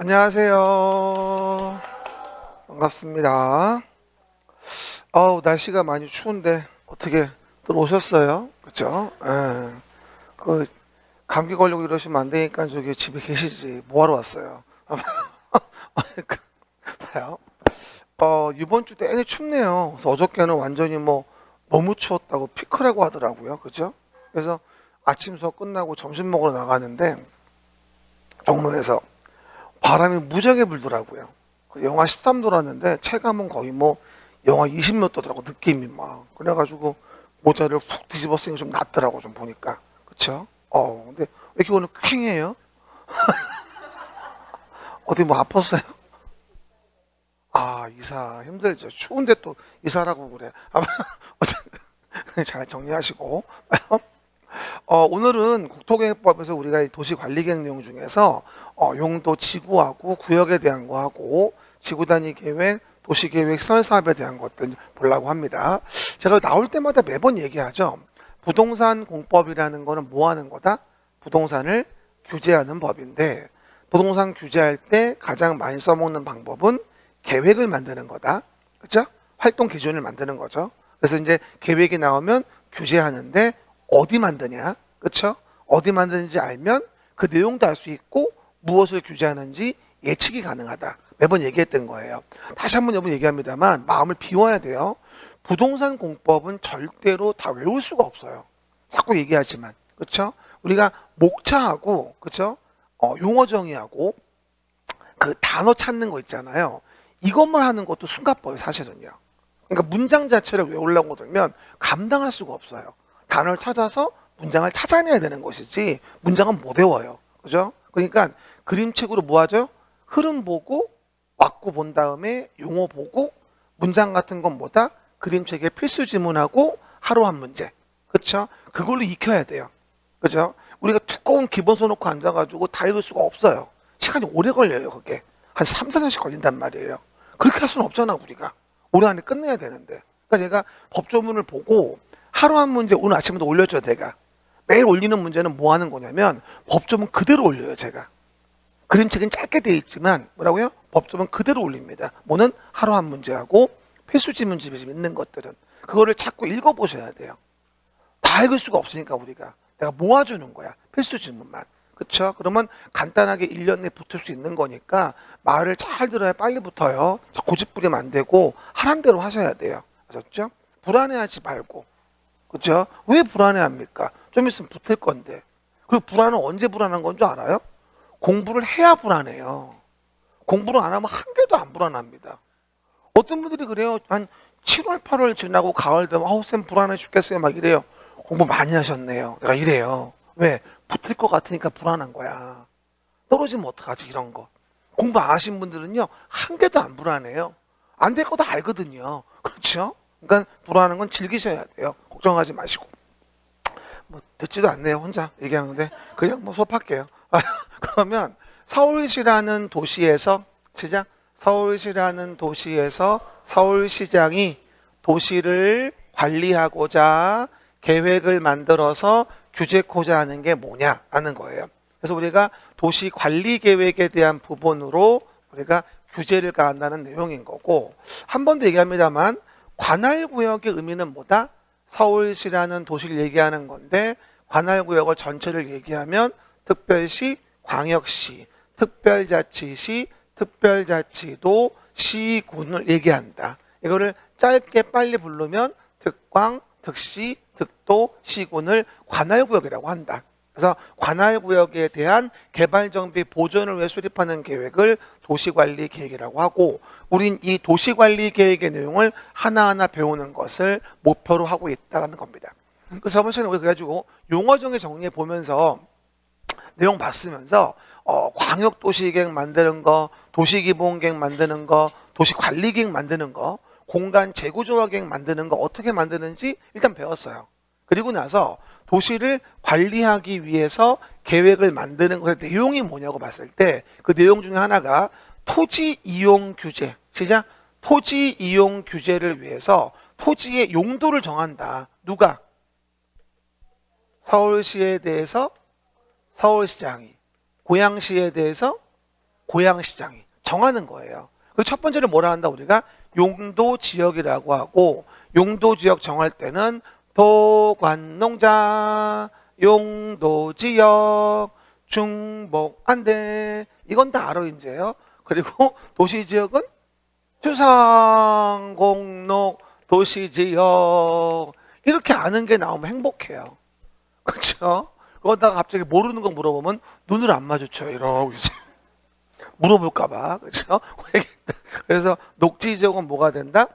안녕하세요. 반갑습니다. 날씨가 많이 추운데 어떻게 들어오셨어요? 그쵸? 예. 그 감기 걸리고 이러시면 안 되니까 저기 집에 계시지. 뭐하러 왔어요? 그, 봐요. 이번 주 내내 춥네요. 그래서 어저께는 완전히 뭐 너무 추웠다고 피크라고 하더라고요. 그죠? 그래서 아침 수업 끝나고 점심 먹으러 나가는데 종로에서 바람이 무지하게 불더라고요. 그래서 영하 13도라는데 체감은 거의 뭐 영하 20몇 도더라고 느낌이 막. 그래가지고 모자를 푹 뒤집어 쓰니 좀 낫더라고 좀 보니까. 그쵸? 근데 왜 이렇게 오늘 퀭해요? 어디 뭐 아팠어요? 이사 힘들죠. 추운데 또 이사라고 그래. 어쨌든 잘 정리하시고. 오늘은 국토계획법에서 우리가 이 도시관리계획 내용 중에서 용도 지구하고 구역에 대한 거 하고 지구 단위 계획, 도시계획, 시설사업에 대한 것들 보려고 합니다. 제가 나올 때마다 매번 얘기하죠. 부동산 공법이라는 거는 뭐 하는 거다? 부동산을 규제하는 법인데 부동산 규제할 때 가장 많이 써먹는 방법은 계획을 만드는 거다. 그렇죠? 활동 기준을 만드는 거죠. 그래서 이제 계획이 나오면 규제하는데 어디 만드냐? 그렇죠? 어디 만드는지 알면 그 내용도 알 수 있고 무엇을 규제하는지 예측이 가능하다. 매번 얘기했던 거예요. 다시 한번 여러분 얘기합니다만 마음을 비워야 돼요. 부동산 공법은 절대로 다 외울 수가 없어요. 자꾸 얘기하지만. 그렇죠? 우리가 목차하고 그렇죠? 용어 정의하고 그 단어 찾는 거 있잖아요. 이것만 하는 것도 숨가뻐요, 사실은요. 그러니까 문장 자체를 외우려고 들면 감당할 수가 없어요. 단어를 찾아서 문장을 찾아내야 되는 것이지 문장은 못 외워요. 그죠? 그러니까 그림책으로 뭐 하죠? 흐름 보고 맞고 본 다음에 용어 보고 문장 같은 건 뭐다? 그림책에 필수 지문하고 하루 한 문제. 그렇죠? 그걸로 익혀야 돼요. 그죠? 우리가 두꺼운 기본서 놓고 앉아가지고 다 읽을 수가 없어요. 시간이 오래 걸려요, 그게. 한 3, 4년씩 걸린단 말이에요. 그렇게 할 수는 없잖아, 우리가. 올해 안에 끝내야 되는데. 그러니까 제가 법조문을 보고 하루 한 문제 오늘 아침부터 올려줘요, 내가. 매일 올리는 문제는 뭐 하는 거냐면 법조문 그대로 올려요, 제가. 그림책은 짧게 돼 있지만 뭐라고요? 법조문 그대로 올립니다. 뭐는 하루 한 문제하고 필수 지문집에 있는 것들은 그거를 자꾸 읽어보셔야 돼요. 다 읽을 수가 없으니까 우리가. 내가 모아주는 거야. 필수 지문만. 그렇죠? 그러면 간단하게 1년 내에 붙을 수 있는 거니까 말을 잘 들어야 빨리 붙어요. 고집 부리면 안 되고 하란 대로 하셔야 돼요. 아셨죠? 불안해하지 말고. 그렇죠? 왜 불안해합니까? 좀 있으면 붙을 건데. 그리고 불안은 언제 불안한 건 줄 알아요? 공부를 해야 불안해요. 공부를 안 하면 한 개도 안 불안합니다. 어떤 분들이 그래요. 한 7월, 8월 지나고 가을 되면 쌤 불안해 죽겠어요. 막 이래요. 공부 많이 하셨네요. 내가 이래요. 왜? 붙을 것 같으니까 불안한 거야. 떨어지면 어떡하지 이런 거. 공부 안 하신 분들은요. 한 개도 안 불안해요. 안 될 거 다 알거든요. 그렇죠? 그러니까 불안한 건 즐기셔야 돼요. 걱정하지 마시고. 뭐 듣지도 않네요. 혼자 얘기하는데 그냥 뭐 수업할게요. 그러면 서울시라는 도시에서 시작. 서울시라는 도시에서 서울시장이 도시를 관리하고자 계획을 만들어서 규제코자 하는 게 뭐냐라는 거예요. 그래서 우리가 도시 관리 계획에 대한 부분으로 우리가 규제를 가한다는 내용인 거고 한 번 더 얘기합니다만 관할구역의 의미는 뭐다? 서울시라는 도시를 얘기하는 건데 관할구역을 전체를 얘기하면 특별시, 광역시, 특별자치시, 특별자치도, 시군을 얘기한다. 이거를 짧게 빨리 부르면 특광, 특시, 특도, 시군을 관할구역이라고 한다. 그래서 관할구역에 대한 개발정비 보존을 위해 수립하는 계획을 도시관리계획이라고 하고 우린 이 도시관리계획의 내용을 하나하나 배우는 것을 목표로 하고 있다는 겁니다. 그래서 저번 시간에 우리가 그래가지고 용어정의 정리해 보면서 내용 봤으면서 광역도시계획 만드는 거, 도시기본계획 만드는 거, 도시관리계획 만드는 거, 공간 재구조화계획 만드는 거 어떻게 만드는지 일단 배웠어요. 그리고 나서 도시를 관리하기 위해서 계획을 만드는 것의 내용이 뭐냐고 봤을 때 그 내용 중에 하나가 토지 이용 규제. 시작. 토지 이용 규제를 위해서 토지의 용도를 정한다. 누가? 서울시에 대해서 서울시장이, 고양시에 대해서 고양시장이 정하는 거예요. 그 첫 번째를 뭐라 한다 우리가 용도 지역이라고 하고 용도 지역 정할 때는 도관농장 용도 지역 중복안대 이건 다 알아 이제요. 그리고 도시 지역은 주상공록 도시지역 이렇게 아는 게 나오면 행복해요. 그렇죠? 그러다가 갑자기 모르는 거 물어보면 눈을 안 마주쳐요. 이러고 이제 물어볼까봐. 그렇죠? 그래서 녹지 지역은 뭐가 된다?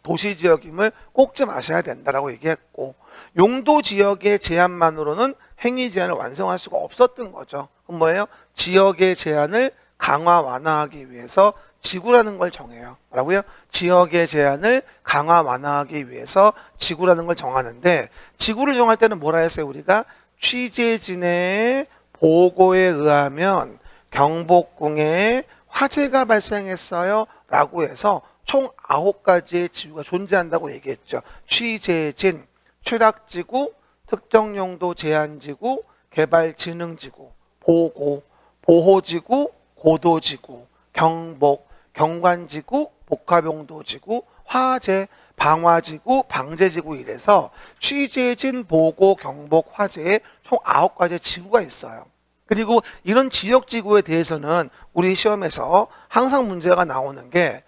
도시 지역임을 꼭 좀 아셔야 된다라고 얘기했고 용도 지역의 제한만으로는 행위 제한을 완성할 수가 없었던 거죠. 그럼 뭐예요? 지역의 제한을 강화 완화하기 위해서 지구라는 걸 정해요. 뭐라고요? 지역의 제한을 강화 완화하기 위해서 지구라는 걸 정하는데 지구를 정할 때는 뭐라 했어요? 우리가 취재진의 보고에 의하면 경복궁에 화재가 발생했어요 라고 해서 총 9가지의 지구가 존재한다고 얘기했죠. 취재진, 취락지구, 특정용도 제한지구, 개발진흥지구, 보고, 보호지구, 고도지구, 경복, 경관지구, 복합용도지구, 화재, 방화지구, 방제지구 이래서 취재진, 보고, 경복, 화재에 총 9가지의 지구가 있어요. 그리고 이런 지역지구에 대해서는 우리 시험에서 항상 문제가 나오는 게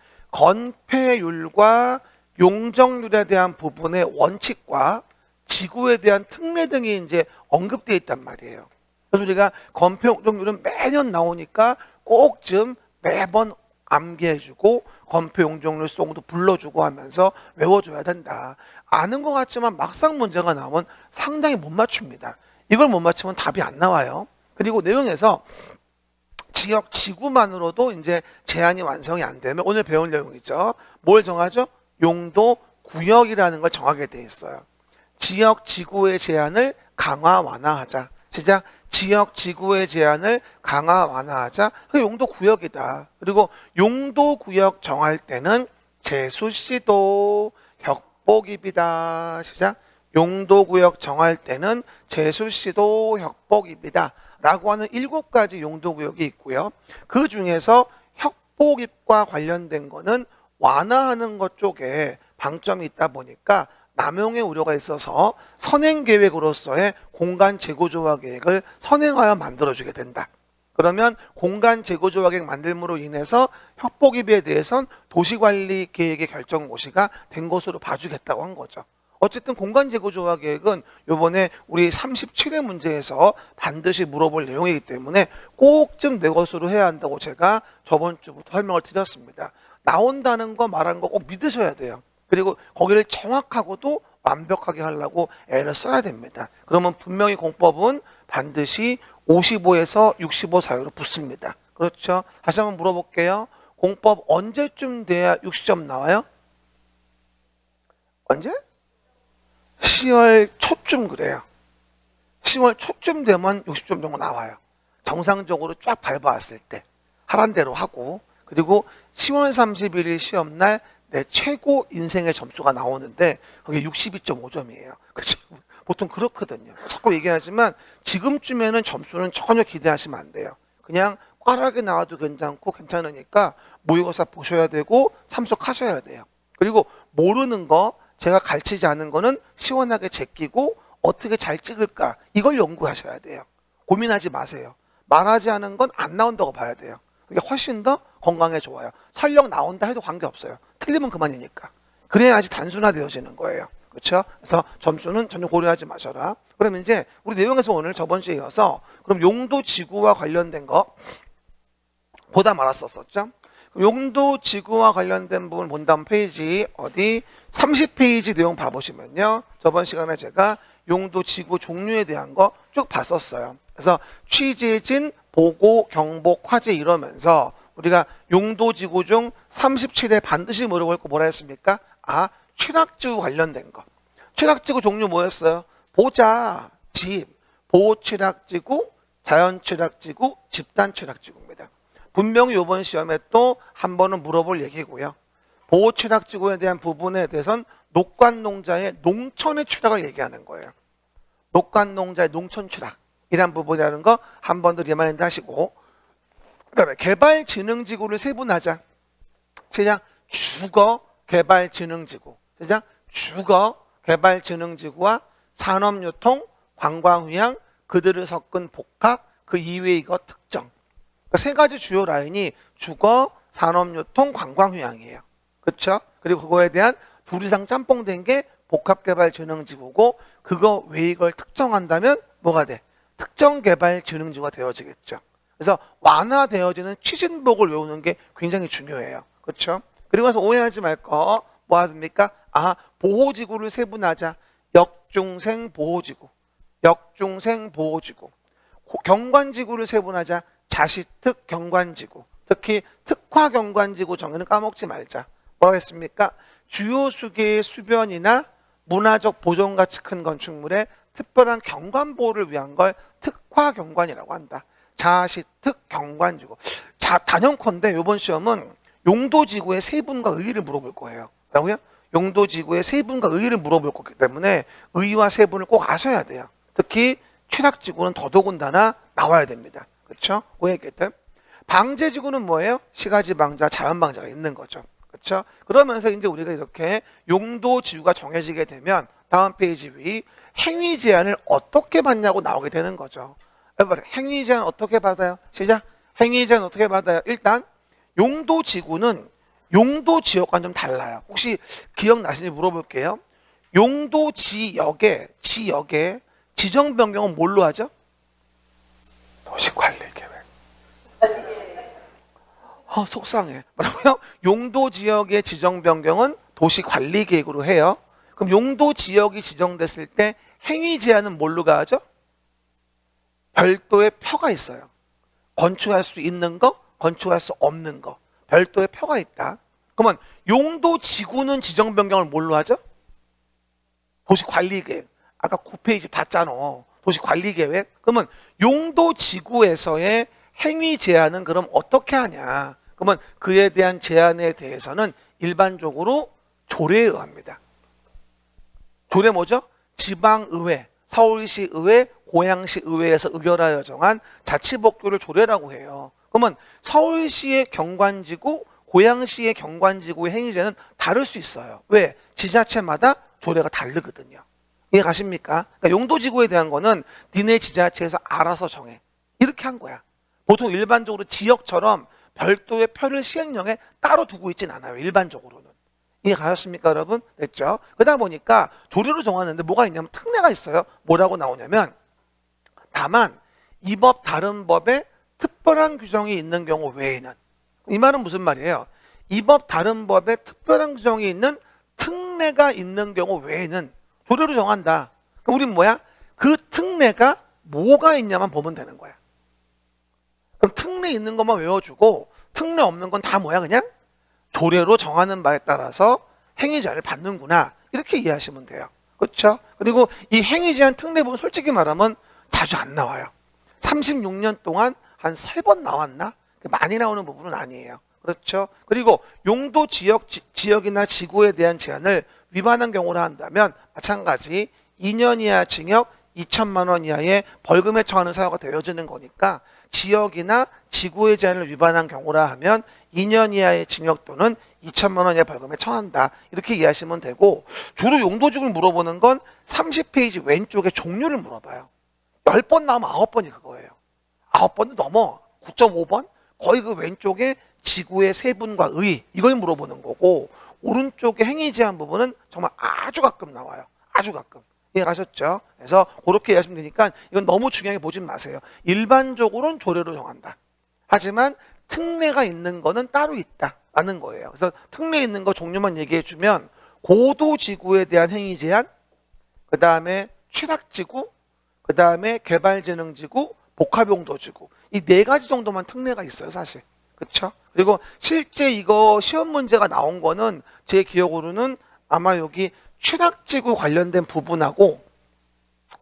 건폐율과 용적률에 대한 부분의 원칙과 지구에 대한 특례 등이 이제 언급되어 있단 말이에요. 그래서 우리가 건폐 용적률은 매년 나오니까 꼭 좀 매번 암기해주고 건폐 용적률 송도 불러주고 하면서 외워줘야 된다. 아는 것 같지만 막상 문제가 나오면 상당히 못 맞춥니다. 이걸 못 맞추면 답이 안 나와요. 그리고 내용에서 지역 지구만으로도 이제 제한이 완성이 안 되면 오늘 배울 내용이죠. 뭘 정하죠? 용도 구역이라는 걸 정하게 돼 있어요. 지역 지구의 제한을 강화 완화하자. 시작. 지역 지구의 제한을 강화 완화하자. 그게 용도 구역이다. 그리고 용도 구역 정할 때는 제수시도 혁복입이다. 시작. 용도 구역 정할 때는 제수시도 혁복입이다. 라고 하는 7가지 용도 구역이 있고요. 그 중에서 혁복입과 관련된 거는 완화하는 것 쪽에 방점이 있다 보니까 남용의 우려가 있어서 선행계획으로서의 공간 재고조화 계획을 선행하여 만들어주게 된다. 그러면 공간 재고조화 계획 만들므로 인해서 혁복입에 대해선 도시관리 계획의 결정 고시가 된 것으로 봐주겠다고 한 거죠. 어쨌든 공간 재고조화 계획은 이번에 우리 37회 문제에서 반드시 물어볼 내용이기 때문에 꼭 좀 내 것으로 해야 한다고 제가 저번 주부터 설명을 드렸습니다. 나온다는 거 말한 거 꼭 믿으셔야 돼요. 그리고 거기를 정확하고도 완벽하게 하려고 애를 써야 됩니다. 그러면 분명히 공법은 반드시 55에서 65 사이로 붙습니다. 그렇죠? 다시 한번 물어볼게요. 공법 언제쯤 돼야 60점 나와요? 언제? 10월 초쯤 그래요. 10월 초쯤 되면 60점 정도 나와요. 정상적으로 쫙 밟아왔을 때 하란 대로 하고 그리고 10월 31일 시험날 내 최고 인생의 점수가 나오는데 그게 62.5점이에요. 그렇죠? 보통 그렇거든요. 자꾸 얘기하지만 지금쯤에는 점수는 전혀 기대하시면 안 돼요. 그냥 꽈라하게 나와도 괜찮고 괜찮으니까 모의고사 보셔야 되고 참석하셔야 돼요. 그리고 모르는 거 제가 가르치지 않은 거는 시원하게 제끼고 어떻게 잘 찍을까 이걸 연구하셔야 돼요. 고민하지 마세요. 말하지 않은 건 안 나온다고 봐야 돼요. 그게 훨씬 더 건강에 좋아요. 설령 나온다 해도 관계없어요. 틀리면 그만이니까. 그래야지 단순화되어지는 거예요. 그렇죠? 그래서 점수는 전혀 고려하지 마셔라. 그럼 이제 우리 내용에서 오늘 저번 주에 이어서 그럼 용도 지구와 관련된 거 보다 말았었죠? 용도 지구와 관련된 부분 본다음 페이지 어디 30페이지 내용 봐보시면요. 저번 시간에 제가 용도 지구 종류에 대한 거 쭉 봤었어요. 그래서 취재진, 보고, 경복, 화재 이러면서 우리가 용도 지구 중 37에 반드시 물어볼 거 뭐라 했습니까? 아, 취락지구 관련된 거. 취락지구 종류 뭐였어요? 보자, 집, 보호취락지구, 자연취락지구, 집단취락지구입니다. 분명히 이번 시험에 또 한 번은 물어볼 얘기고요. 보호취락지구에 대한 부분에 대해서는 녹관농자의 농촌의 취락을 얘기하는 거예요. 녹관농자의 농촌 취락이란 부분이라는 거 한 번 더 리마인드 하시고 그다음에 개발진흥지구를 세분하자. 시작. 주거 개발진흥지구. 시작. 주거 개발진흥지구와 산업유통, 관광휴양, 그들을 섞은 복합, 그 이외의 것 특정. 그러니까 세 가지 주요 라인이 주거, 산업유통, 관광휴양이에요. 그렇죠? 그리고 그거에 대한 둘 이상 짬뽕된 게 복합개발진흥지구고, 그거 외의 걸 특정한다면 뭐가 돼? 특정개발진흥지구가 되어지겠죠. 그래서 완화되어지는 취진복을 외우는 게 굉장히 중요해요. 그렇죠? 그리고 나서 오해하지 말 거 뭐 하십니까? 보호지구를 세분하자. 역중생 보호지구, 역중생 보호지구. 경관지구를 세분하자. 자시특 경관지구. 특히 특화 경관지구 정의는 까먹지 말자. 뭐라고 했습니까? 주요 수계의 수변이나 문화적 보존 가치 큰 건축물의 특별한 경관 보호를 위한 걸 특화 경관이라고 한다. 자시특 경관지구. 단연컨대 이번 시험은 용도지구의 세분과 의의를 물어볼 거예요. 뭐라고요? 용도지구의 세분과 의의를 물어볼 거기 때문에 의의와 세분을 꼭 아셔야 돼요. 특히 취락지구는 더더군다나 나와야 됩니다. 그렇죠? 오해했겠죠? 방제지구는 뭐예요? 시가지 방자, 자연 방자가 있는 거죠. 그렇죠? 그러면서 이제 우리가 이렇게 용도지구가 정해지게 되면 다음 페이지 위 행위 제한을 어떻게 받냐고 나오게 되는 거죠. 행위 제한 어떻게 받아요? 시작. 행위 제한 어떻게 받아요? 일단 용도지구는 용도지역과는 좀 달라요. 혹시 기억나시는지 물어볼게요. 용도지역의 지정 변경은 뭘로 하죠? 도시관리계획. 속상해. 뭐라고요? 용도지역의 지정 변경은 도시관리계획으로 해요. 그럼 용도지역이 지정됐을 때 행위 제한은 뭘로 가죠? 별도의 표가 있어요. 건축할 수 있는 거, 건축할 수 없는 거. 별도의 표가 있다. 그러면 용도지구는 지정 변경을 뭘로 하죠? 도시관리계획. 아까 9페이지 봤잖아. 도시관리계획. 그러면 용도지구에서의 행위 제한은 그럼 어떻게 하냐? 그러면 그에 대한 제한에 대해서는 일반적으로 조례에 의합니다. 조례 뭐죠? 지방의회, 서울시의회, 고양시의회에서 의결하여 정한 자치법규를 조례라고 해요. 그러면 서울시의 경관지구, 고양시의 경관지구의 행위제는 다를 수 있어요. 왜? 지자체마다 조례가 다르거든요. 이해 가십니까? 그러니까 용도지구에 대한 거는 니네 지자체에서 알아서 정해. 이렇게 한 거야. 보통 일반적으로 지역처럼 별도의 표를 시행령에 따로 두고 있진 않아요. 일반적으로는. 이해 가셨습니까, 여러분? 됐죠? 그러다 보니까 조례로 정하는데 뭐가 있냐면 특례가 있어요. 뭐라고 나오냐면 다만 이 법 다른 법에 특별한 규정이 있는 경우 외에는, 이 말은 무슨 말이에요? 이 법 다른 법에 특별한 규정이 있는 특례가 있는 경우 외에는 조례로 정한다. 그럼 우린 뭐야? 그 특례가 뭐가 있냐만 보면 되는 거야. 그럼 특례 있는 것만 외워주고 특례 없는 건 다 뭐야? 그냥 조례로 정하는 바에 따라서 행위제한을 받는구나. 이렇게 이해하시면 돼요. 그렇죠? 그리고 이 행위제한 특례 보면 솔직히 말하면 자주 안 나와요. 36년 동안 한 3번 나왔나? 많이 나오는 부분은 아니에요. 그렇죠? 그리고 용도 지역이나 지구에 대한 제한을 위반한 경우라 한다면 마찬가지 2년 이하 징역 2천만 원 이하의 벌금에 처하는 사유가 되어지는 거니까 지역이나 지구의 제한을 위반한 경우라 하면 2년 이하의 징역 또는 2천만 원 이하의 벌금에 처한다. 이렇게 이해하시면 되고, 주로 용도지구를 물어보는 건 30페이지 왼쪽에 종류를 물어봐요. 10번 나오면 9번이 그거예요. 9번도 넘어. 9.5번? 거의 그 왼쪽에 지구의 세분과 의, 이걸 물어보는 거고, 오른쪽에 행위 제한 부분은 정말 아주 가끔 나와요. 아주 가끔. 이해가셨죠? 그래서 그렇게 이해하시면 되니까 이건 너무 중요하게 보진 마세요. 일반적으로는 조례로 정한다. 하지만 특례가 있는 거는 따로 있다라는 거예요. 그래서 특례 있는 거 종류만 얘기해주면 고도지구에 대한 행위 제한, 그 다음에 취락지구, 그 다음에 개발재능지구, 복합용도지구, 이 4가지 정도만 특례가 있어요, 사실. 그렇죠? 그리고 실제 이거 시험 문제가 나온 거는 제 기억으로는 아마 여기 취락지구 관련된 부분하고,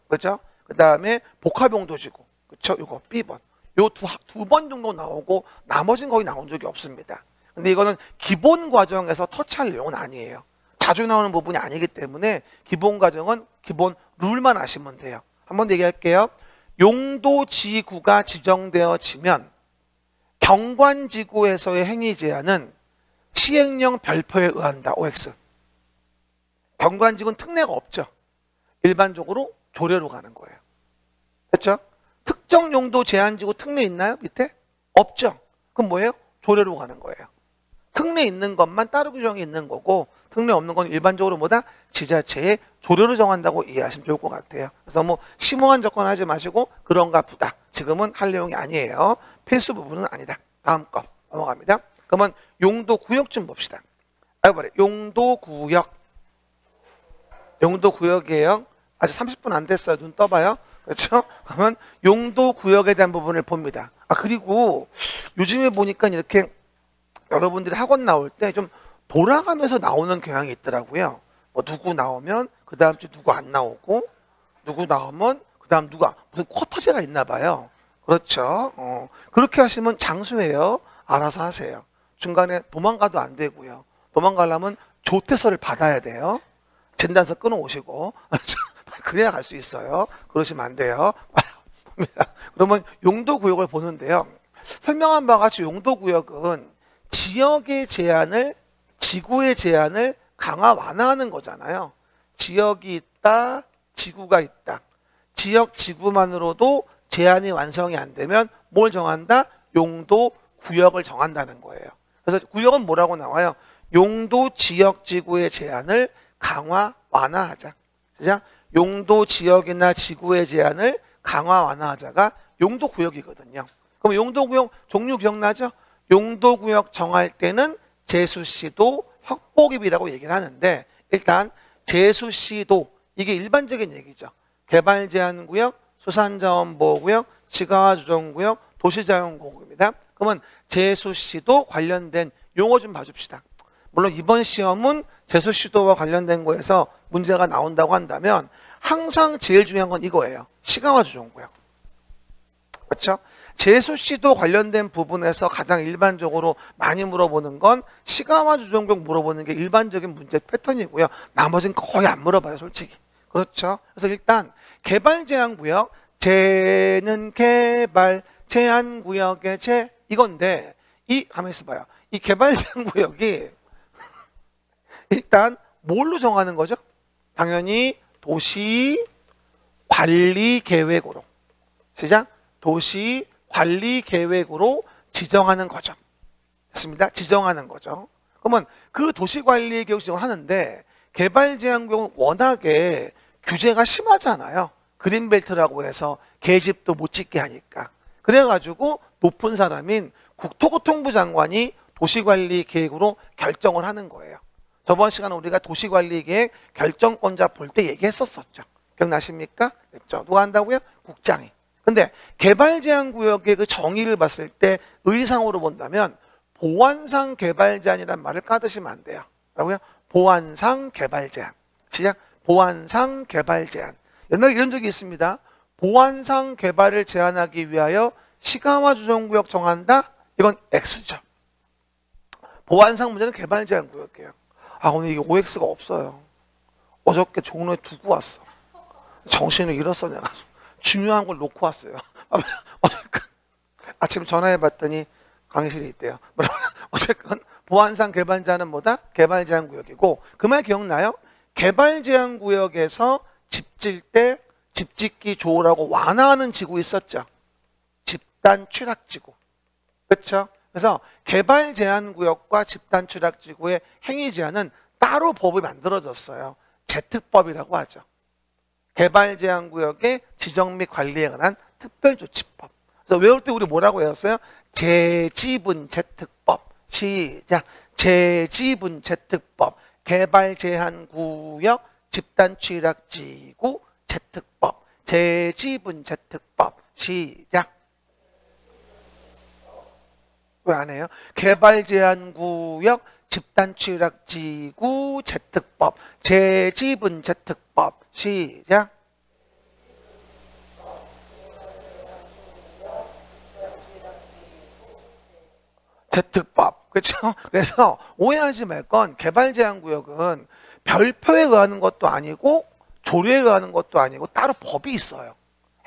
그죠? 그 다음에 복합용도지구, 그쵸? 이거 B번. 요 두 번 정도 나오고 나머지는 거의 나온 적이 없습니다. 근데 이거는 기본 과정에서 터치할 내용은 아니에요. 자주 나오는 부분이 아니기 때문에 기본 과정은 기본 룰만 아시면 돼요. 한번 얘기할게요. 용도지구가 지정되어지면 경관지구에서의 행위 제한은 시행령 별표에 의한다. OX. 경관지구는 특례가 없죠. 일반적으로 조례로 가는 거예요. 그렇죠? 특정 용도 제한지구 특례 있나요? 밑에? 없죠. 그럼 뭐예요? 조례로 가는 거예요. 특례 있는 것만 따로 규정이 있는 거고 특례 없는 건 일반적으로 뭐다? 지자체의 조례로 정한다고 이해하시면 좋을 것 같아요. 그래서 뭐 심오한 접근하지 마시고 그런가 보다. 지금은 할 내용이 아니에요. 필수 부분은 아니다. 다음 거 넘어갑니다. 그러면 용도 구역 좀 봅시다. 용도 구역. 용도 구역이에요. 아직 30분 안 됐어요. 눈 떠봐요. 그렇죠? 그러면 용도 구역에 대한 부분을 봅니다. 그리고 요즘에 보니까 이렇게 여러분들이 학원 나올 때 좀 돌아가면서 나오는 경향이 있더라고요. 뭐 누구 나오면 그 다음 주 누구 안 나오고 누구 나오면 그 다음 누가 무슨 쿼터제가 있나 봐요. 그렇죠. 그렇게 하시면 장수예요. 알아서 하세요. 중간에 도망가도 안 되고요. 도망가려면 조퇴서를 받아야 돼요. 진단서 끊어오시고 그래야 갈 수 있어요. 그러시면 안 돼요. 그러면 용도구역을 보는데요. 설명한 바와 같이 용도구역은 지역의 제한을 지구의 제한을 강화 완화하는 거잖아요. 지역이 있다. 지구가 있다. 지역 지구만으로도 제한이 완성이 안 되면 뭘 정한다? 용도 구역을 정한다는 거예요. 그래서 구역은 뭐라고 나와요? 용도 지역 지구의 제한을 강화 완화하자. 그죠? 용도 지역이나 지구의 제한을 강화 완화하자가 용도 구역이거든요. 그럼 용도 구역 종류 기억나죠? 용도 구역 정할 때는 제수시도 협곡입이라고 얘기를 하는데 일단 제수시도 이게 일반적인 얘기죠. 개발제한구역, 수산자원보호구역, 지가주정구역, 도시자연공원입니다. 그러면 제수시도 관련된 용어 좀 봐줍시다. 물론 이번 시험은 제수시도와 관련된 거에서 문제가 나온다고 한다면 항상 제일 중요한 건 이거예요. 시가와주정구역. 그렇죠? 제수시도 관련된 부분에서 가장 일반적으로 많이 물어보는 건 시가와주정구역 물어보는 게 일반적인 문제 패턴이고요. 나머지는 거의 안 물어봐요, 솔직히. 그렇죠? 그래서 일단 개발제한구역, 제는 개발, 제한구역의 제 이건데 가만히 있어봐요. 이 개발제한구역이 일단 뭘로 정하는 거죠? 당연히 도시관리계획으로 시작 도시관리계획으로 지정하는 거죠. 됐습니다. 지정하는 거죠. 그러면 그 도시관리계획 지정하는데 개발제한구역은 워낙에 규제가 심하잖아요. 그린벨트라고 해서 계집도 못 짓게 하니까. 그래가지고 높은 사람인 국토교통부 장관이 도시관리계획으로 결정을 하는 거예요. 저번 시간에 우리가 도시관리계획 결정권자 볼 때 얘기했었었죠. 기억나십니까? 그렇죠. 누가 한다고요? 국장이. 근데 개발제한구역의 그 정의를 봤을 때 의상으로 본다면 보안상 개발제한이란 말을 까드시면 안 돼요. 라고요? 보안상 개발제한. 시작. 보안상 개발제한. 옛날에 이런 적이 있습니다. 보안상 개발을 제한하기 위하여 시가와주정구역 정한다? 이건 X죠. 보안상 문제는 개발제한구역이에요. 오늘 이게 OX가 없어요. 어저께 종로에 두고 왔어. 정신을 잃었어 내가. 중요한 걸 놓고 왔어요. 어쨌건 아침 전화해봤더니 강의실에 있대요. 어쨌건 보안상 개발제한은 뭐다? 개발제한구역이고 그 말 기억나요? 개발제한구역에서 집 질 때 집 짓기 좋으라고 완화하는 지구 있었죠. 집단 취락지구. 그렇죠? 그래서 개발제한구역과 집단 취락지구의 행위제한은 따로 법이 만들어졌어요. 제특법이라고 하죠. 개발제한구역의 지정 및 관리에 관한 특별조치법. 그래서 외울 때 우리 뭐라고 외웠어요? 제지분제특법. 시작. 제지분제특법. 개발제한구역 집단취락지구 제특법. 제지분제특법. 시작. 왜 안 해요? 개발제한구역 집단취락지구 제특법. 제지분제특법. 시작. 제특법. 그렇죠? 그래서 오해하지 말 건 개발제한구역은 별표에 의하는 것도 아니고 조례에 의하는 것도 아니고 따로 법이 있어요.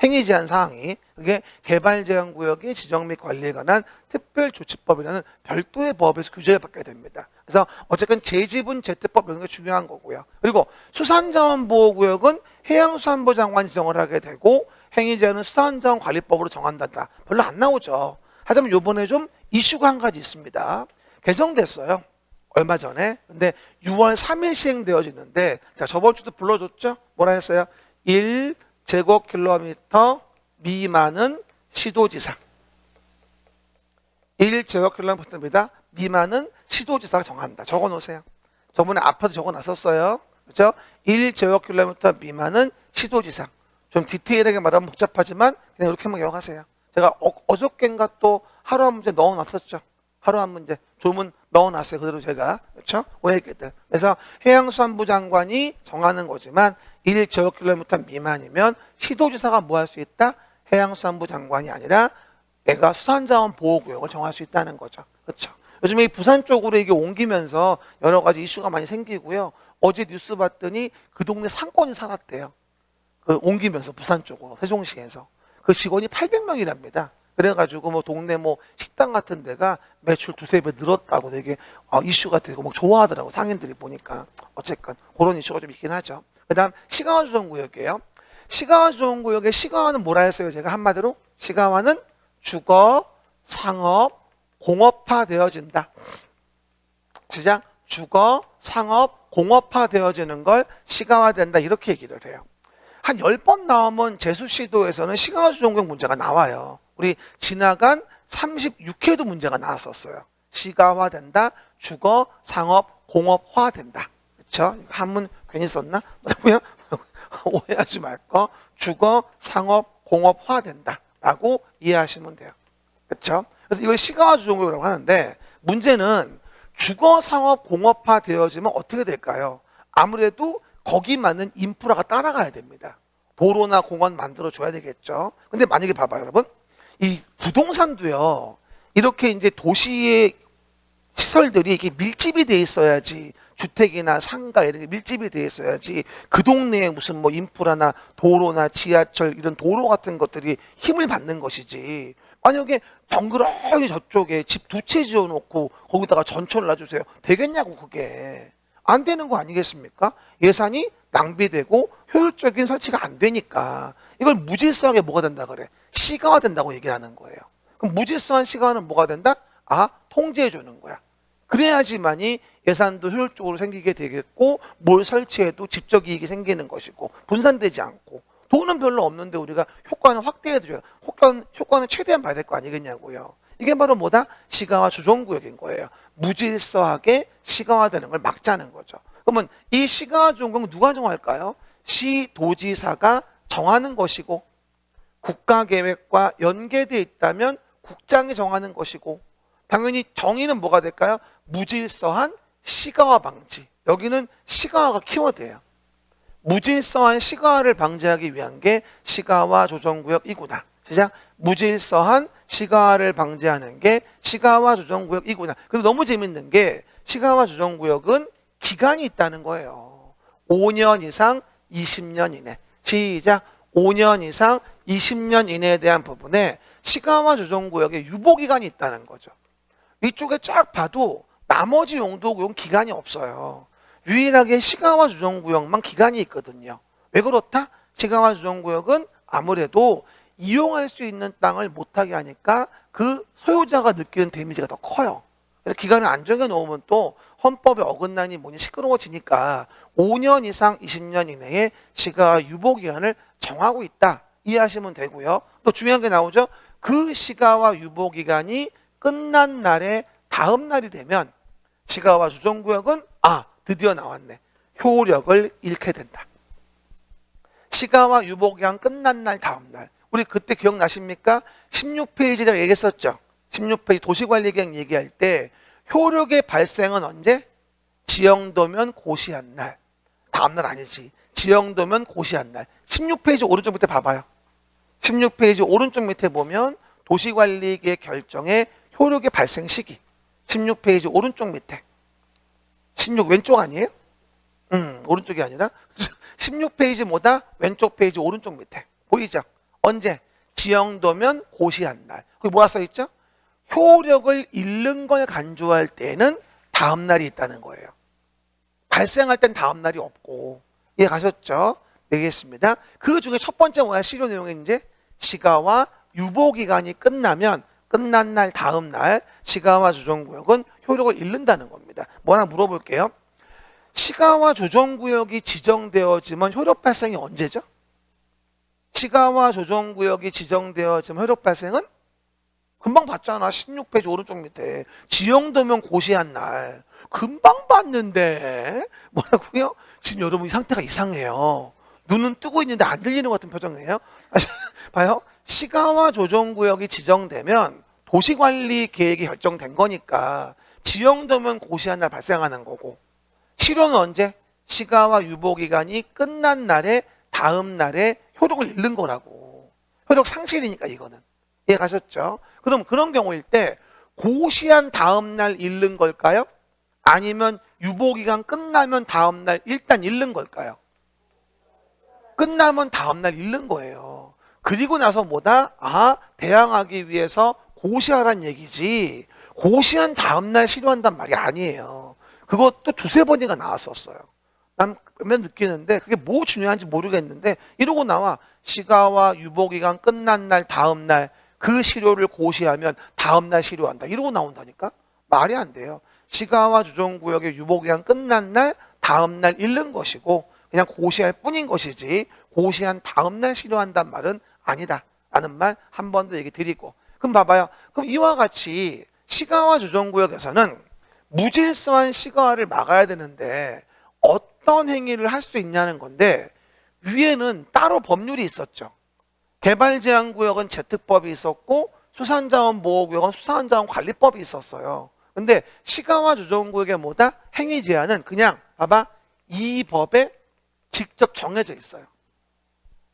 행위 제한 사항이 그게 개발 제한 구역의 지정 및 관리에 관한 특별조치법이라는 별도의 법에서 규제를 받게 됩니다. 그래서 어쨌든 제지분 제트법 이런 게 중요한 거고요. 그리고 수산자원보호구역은 해양수산부 장관이 지정을 하게 되고 행위 제한은 수산자원관리법으로 정한다. 별로 안 나오죠. 하지만 요번에 좀 이슈가 한 가지 있습니다. 개정됐어요. 얼마 전에. 근데 6월 3일 시행되어지는데 자, 저번 주도 불러줬죠? 뭐라 했어요? 1제곱킬로미터 미만은 시도지사. 1제곱킬로미터입니다. 미만은 시도지사가 정한다. 적어놓으세요. 저번에 앞에도 적어놨었어요. 그렇죠? 1제곱킬로미터 미만은 시도지사. 좀 디테일하게 말하면 복잡하지만 그냥 이렇게 한번 기억하세요. 제가 어저께인가 또 하루 한 문제 넣어놨었죠. 하루 한 문제 조문 넣어놨어요. 그대로 제가. 그렇죠? 오해했거든. 그래서 해양수산부 장관이 정하는 거지만 1제곱킬로미터 미만이면 시도지사가 뭐 할 수 있다? 해양수산부 장관이 아니라 내가 수산자원보호구역을 정할 수 있다는 거죠. 그렇죠? 요즘에 이 부산 쪽으로 이게 옮기면서 여러 가지 이슈가 많이 생기고요. 어제 뉴스 봤더니 그 동네 상권이 살았대요. 그 옮기면서 부산 쪽으로 세종시에서 그 직원이 800명이랍니다. 그래가지고 뭐 동네 뭐 식당 같은 데가 매출 두세 배 늘었다고 되게 이슈가 되고 막 좋아하더라고 상인들이 보니까. 어쨌건 그런 이슈가 좀 있긴 하죠. 그다음 시가화 조정구역이에요. 시가화 조정구역의 시가화는 뭐라 했어요? 제가 한마디로 시가화는 주거, 상업, 공업화 되어진다. 시작. 주거, 상업, 공업화 되어지는 걸 시가화된다 이렇게 얘기를 해요. 한 10번 나오면 제수시도에서는 시가화 조정구역 문제가 나와요. 우리 지나간 36회도 문제가 나왔었어요. 시가화된다, 주거, 상업, 공업화된다. 그렇죠? 한문 괜히 썼나? 뭐라고요? 오해하지 말고 주거, 상업, 공업화된다 라고 이해하시면 돼요. 그렇죠? 그래서 이걸 시가화 조정구역이라고 하는데 문제는 주거, 상업, 공업화 되어지면 어떻게 될까요? 아무래도 거기 맞는 인프라가 따라가야 됩니다. 도로나 공원 만들어줘야 되겠죠. 근데 만약에 봐봐요, 여러분. 이 부동산도요, 이렇게 이제 도시의 시설들이 이렇게 밀집이 돼 있어야지, 주택이나 상가 이런 게 밀집이 돼 있어야지 그 동네에 무슨 뭐 인프라나 도로나 지하철 이런 도로 같은 것들이 힘을 받는 것이지. 만약에 덩그러니 저쪽에 집 두 채 지어놓고 거기다가 전철을 놔주세요. 되겠냐고 그게. 안 되는 거 아니겠습니까? 예산이 낭비되고 효율적인 설치가 안 되니까 이걸 무질서하게 뭐가 된다 그래? 시가화 된다고 얘기를 하는 거예요. 그럼 무질서한 시가화는 뭐가 된다? 통제해 주는 거야. 그래야지만이 예산도 효율적으로 생기게 되겠고 뭘 설치해도 직접 이익이 생기는 것이고 분산되지 않고 돈은 별로 없는데 우리가 효과는 확대해 줘요. 효과는 최대한 봐야 될 거 아니겠냐고요. 이게 바로 뭐다? 시가화 조정구역인 거예요. 무질서하게 시가화되는 걸 막자는 거죠. 그러면 이 시가화 조정구역은 누가 정할까요? 시도지사가 정하는 것이고 국가계획과 연계되어 있다면 국장이 정하는 것이고 당연히 정의는 뭐가 될까요? 무질서한 시가화 방지. 여기는 시가화가 키워드예요. 무질서한 시가화를 방지하기 위한 게 시가화 조정구역이구나. 시작. 무질서한 시가화를 방지하는 게 시가화 조정구역이구나. 그리고 너무 재밌는 게 시가화 조정구역은 기간이 있다는 거예요. 5년 이상 20년 이내. 시작. 5년 이상 20년 이내에 대한 부분에 시가화 조정구역에 유보기간이 있다는 거죠. 이쪽에 쫙 봐도 나머지 용도구역은 기간이 없어요. 유일하게 시가화 조정구역만 기간이 있거든요. 왜 그렇다? 시가화 조정구역은 아무래도 이용할 수 있는 땅을 못하게 하니까 그 소유자가 느끼는 데미지가 더 커요. 그래서 기간을 안 정해놓으면 또 헌법에 어긋나니 뭐니 시끄러워지니까 5년 이상 20년 이내에 시가화 유보기간을 정하고 있다. 이해하시면 되고요. 또 중요한 게 나오죠. 그 시가화 유보기간이 끝난 날에 다음 날이 되면 시가화 조정구역은 드디어 나왔네. 효력을 잃게 된다. 시가화 유보기간 끝난 날 다음 날. 우리 그때 기억나십니까? 16페이지 제가 얘기했었죠. 16페이지 도시관리계획 얘기할 때 효력의 발생은 언제? 지형도면 고시한 날. 다음 날 아니지. 지형도면 고시한 날. 16페이지 오른쪽 밑에 봐봐요. 16페이지 오른쪽 밑에 보면 도시관리계획 결정의 효력의 발생 시기. 16페이지 오른쪽 밑에. 16 왼쪽 아니에요? 오른쪽이 아니라 16페이지 뭐다? 왼쪽 페이지 오른쪽 밑에. 보이죠? 언제? 지형도면 고시한 날. 거기 뭐라 써있죠? 효력을 잃는 걸 간주할 때는 다음 날이 있다는 거예요. 발생할 땐 다음 날이 없고. 이해 가셨죠? 되겠습니다. 그 중에 첫 번째 뭐야? 실효 내용이 이제 시가와 유보기간이 끝나면 끝난 날 다음 날 시가와 조정구역은 효력을 잃는다는 겁니다. 뭐 하나 물어볼게요. 시가와 조정구역이 지정되어지면 효력 발생이 언제죠? 시가와 조정구역이 지정되어지면 효력 발생은 금방 봤잖아. 16페이지 오른쪽 밑에 지형도면 고시한 날. 금방 봤는데 뭐라고요? 지금 여러분 상태가 이상해요. 눈은 뜨고 있는데 안 들리는 것 같은 표정이에요. 봐요. 시가와 조정구역이 지정되면 도시관리 계획이 결정된 거니까 지형도면 고시한 날 발생하는 거고, 실효는 언제? 시가와 유보기간이 끝난 날에 다음 날에 효력을 잃는 거라고. 효력 상실이니까 이거는. 이해 가셨죠? 그럼 그런 경우일 때 고시한 다음 날 잃는 걸까요? 아니면 유보기간 끝나면 다음 날 일단 잃는 걸까요? 끝나면 다음 날 잃는 거예요. 그리고 나서 뭐다? 아, 대항하기 위해서 고시하란 얘기지. 고시한 다음 날 실효한단 말이 아니에요. 그것도 두세 번이가 나왔었어요. 난 몇 느끼는데 그게 뭐 중요한지 모르겠는데 이러고 나와 시가와 유보기간 끝난 날 다음 날 그 실효를 고시하면 다음 날 실효한다. 이러고 나온다니까? 말이 안 돼요. 시가와 조정구역의 유보기간 끝난 날 다음 날 잃는 것이고 그냥 고시할 뿐인 것이지 고시한 다음 날 실효한단 말은 아니다 라는 말 한 번 더 얘기 드리고, 그럼 봐봐요. 그럼 이와 같이 시가와 조정구역에서는 무질서한 시가화를 막아야 되는데 어떤 행위를 할 수 있냐는 건데, 위에는 따로 법률이 있었죠. 개발제한구역은 제특법이 있었고 수산자원보호구역은 수산자원관리법이 있었어요. 근데 시가와 조정구역의 뭐다? 행위제한은 그냥 봐봐, 이 법에 직접 정해져 있어요.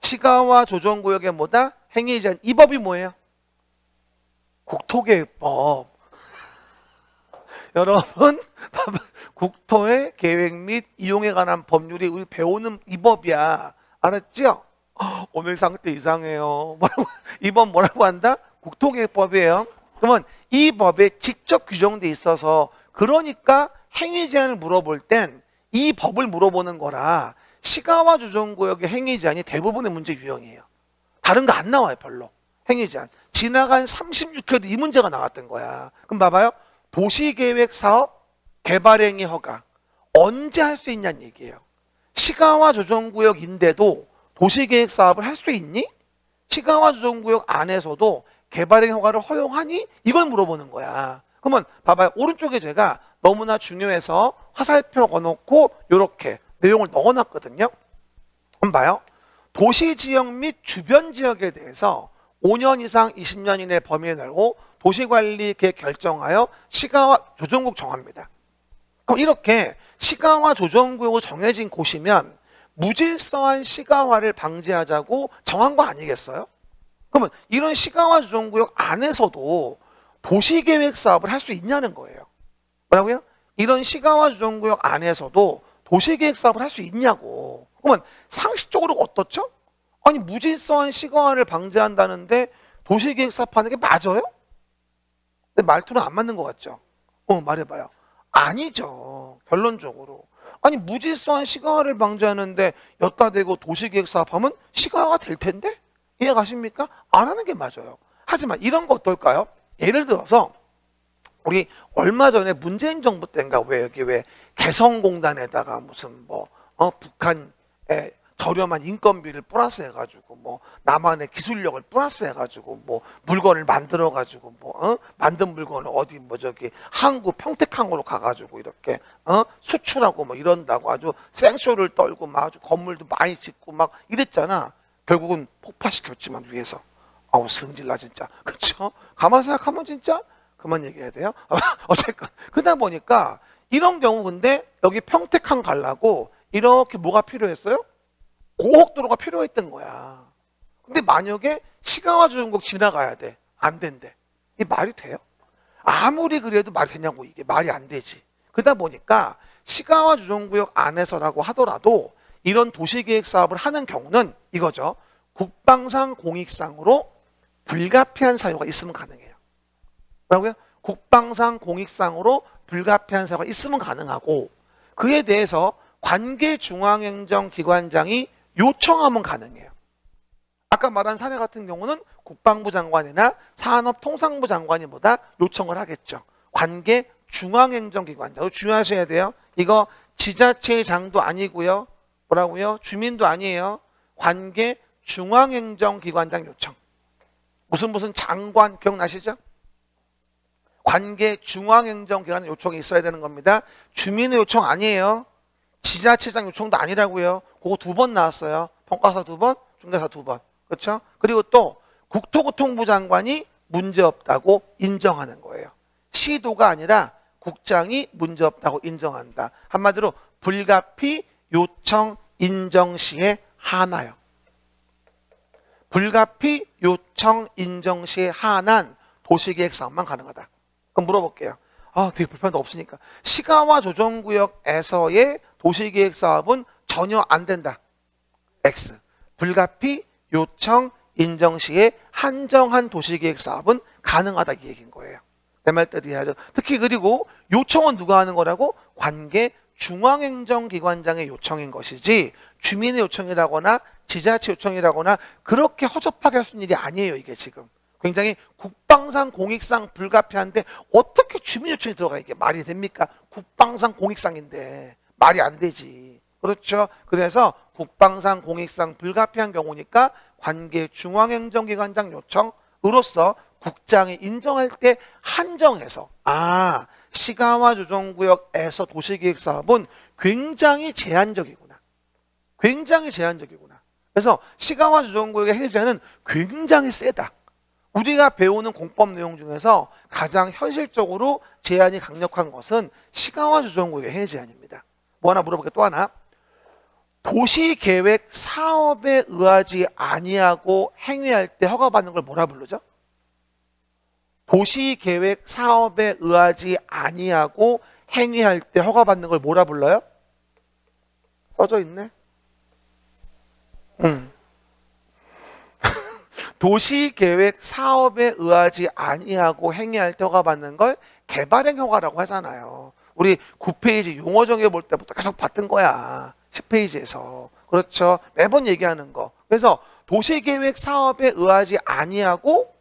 시가와 조정구역의 뭐다? 행위제한. 이 법이 뭐예요? 국토계획법. 여러분 봐봐, 국토의 계획 및 이용에 관한 법률이 우리 배우는 이 법이야. 알았죠? 오늘 상태 이상해요. 뭐라고? 이 법 뭐라고 한다? 국토계획법이에요. 그러면 이 법에 직접 규정돼 있어서, 그러니까 행위 제한을 물어볼 땐 이 법을 물어보는 거라 시가와 조정구역의 행위 제한이 대부분의 문제 유형이에요. 다른 거 안 나와요 별로. 행위 제한. 지나간 36회도 이 문제가 나왔던 거야. 그럼 봐봐요. 도시계획사업 개발행위 허가 언제 할 수 있냐는 얘기예요. 시가와 조정구역인데도 도시계획 사업을 할 수 있니? 시가와 조정구역 안에서도 개발행 허가를 허용하니? 이걸 물어보는 거야. 그러면 봐봐요. 오른쪽에 제가 너무나 중요해서 화살표 넣어놓고 이렇게 내용을 넣어놨거든요. 한번 봐요. 도시지역 및 주변 지역에 대해서 5년 이상 20년 이내 범위 내고 도시관리 계획 결정하여 시가와 조정구역 정합니다. 그럼 이렇게 시가와 조정구역으로 정해진 곳이면 무질서한 시가화를 방지하자고 정한 거 아니겠어요? 그러면 이런 시가와 조정구역 안에서도 도시계획 사업을 할 수 있냐는 거예요. 뭐라고요? 이런 시가와 조정구역 안에서도 도시계획 사업을 할 수 있냐고. 그러면 상식적으로 어떻죠? 아니 무질서한 시가화를 방지한다는데 도시계획 사업하는 게 맞아요? 근데 말투는 안 맞는 것 같죠? 말해봐요. 아니죠. 결론적으로. 아니 무질서한 시가화를 방지하는데 엿다 대고 도시계획 사업하면 시가화가 될 텐데? 이해 가십니까? 안 하는 게 맞아요. 하지만 이런 거 어떨까요? 예를 들어서 우리 얼마 전에 문재인 정부 때인가 왜 여기 왜 개성공단에다가 무슨 북한의 저렴한 인건비를 플러스 해가지고 남한의 기술력을 플러스 해가지고 물건을 만들어가지고 만든 물건을 어디 저기 항구 평택항으로 가가지고 이렇게 수출하고 이런다고 아주 생쇼를 떨고 막 아주 건물도 많이 짓고 막 이랬잖아. 결국은 폭파시켰지만 위에서. 아우 승질나 진짜. 그렇죠? 가만 생각하면 진짜 그만 얘기해야 돼요. 어쨌건 그러다 보니까 이런 경우 근데 여기 평택항 가려고 이렇게 뭐가 필요했어요? 고속도로가 필요했던 거야. 근데 만약에 시가와 조정구역 지나가야 돼. 안 된대. 이게 말이 돼요? 아무리 그래도 말이 되냐고. 이게 말이 안 되지. 그러다 보니까 시가와 조정구역 안에서라고 하더라도 이런 도시계획 사업을 하는 경우는 이거죠. 국방상 공익상으로 불가피한 사유가 있으면 가능해요. 뭐라고요? 국방상 공익상으로 불가피한 사유가 있으면 가능하고 그에 대해서 관계중앙행정기관장이 요청하면 가능해요. 아까 말한 사례 같은 경우는 국방부 장관이나 산업통상부 장관이보다 요청을 하겠죠. 관계중앙행정기관장. 주의하셔야 돼요. 이거 지자체의 장도 아니고요. 뭐라고요? 주민도 아니에요. 관계중앙행정기관장 요청. 무슨 장관 기억나시죠? 관계중앙행정기관 요청이 있어야 되는 겁니다. 주민의 요청 아니에요. 지자체장 요청도 아니라고요. 그거 2번 나왔어요. 평가사 2번, 중개사 2번. 그렇죠? 그리고 또 국토교통부 장관이 문제없다고 인정하는 거예요. 시도가 아니라 국장이 문제없다고 인정한다. 한마디로 불가피 요청 인정 시에 한하요. 불가피 요청 인정 시에 한한 도시계획 사업만 가능하다. 그럼 물어볼게요. 되게 불편도 없으니까. 시가와 조정구역에서의 도시계획 사업은 전혀 안 된다. X. 불가피 요청 인정 시에 한정한 도시계획 사업은 가능하다 이 얘기인 거예요. 내 말 뜻 이해하죠? 특히 그리고 요청은 누가 하는 거라고? 관계 중앙행정기관장의 요청인 것이지 주민의 요청이라거나 지자체 요청이라거나 그렇게 허접하게 할 수 있는 일이 아니에요. 이게 지금 굉장히 국방상 공익상 불가피한데 어떻게 주민 요청이 들어가 이게 말이 됩니까? 국방상 공익상인데 말이 안 되지. 그렇죠? 그래서 국방상 공익상 불가피한 경우니까 관계 중앙행정기관장 요청으로서 국장이 인정할 때 한정해서 시가와 조정구역에서 도시계획사업은 굉장히 제한적이구나. 굉장히 제한적이구나. 그래서 시가와 조정구역의 해제는 굉장히 세다. 우리가 배우는 공법 내용 중에서 가장 현실적으로 제한이 강력한 것은 시가와 조정구역의 해제 제한입니다. 뭐 하나 물어볼게요. 또 하나. 도시계획 사업에 의하지 아니하고 행위할 때 허가받는 걸 뭐라 부르죠? 도시계획 사업에 의하지 아니하고 행위할 때 허가받는 걸 뭐라 불러요? 써져 있네. 도시계획 사업에 의하지 아니하고 행위할 때 허가받는 걸 개발행 허가라고 하잖아요. 우리 9페이지 용어 정의 볼 때부터 계속 봤던 거야. 10페이지에서. 그렇죠. 매번 얘기하는 거. 그래서 도시계획 사업에 의하지 아니하고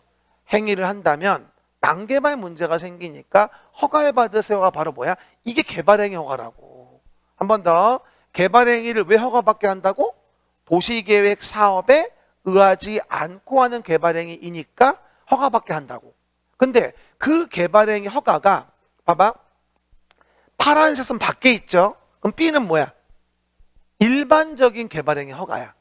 행위를 한다면 난개발 문제가 생기니까 허가를 받을 사유가 바로 뭐야? 이게 개발행위 허가라고. 한 번 더. 개발행위를 왜 허가받게 한다고? 도시계획 사업에 의하지 않고 하는 개발행위이니까 허가받게 한다고. 근데 그 개발행위 허가가 봐봐. 파란색 선 밖에 있죠? 그럼 B는 뭐야? 일반적인 개발행위 허가야.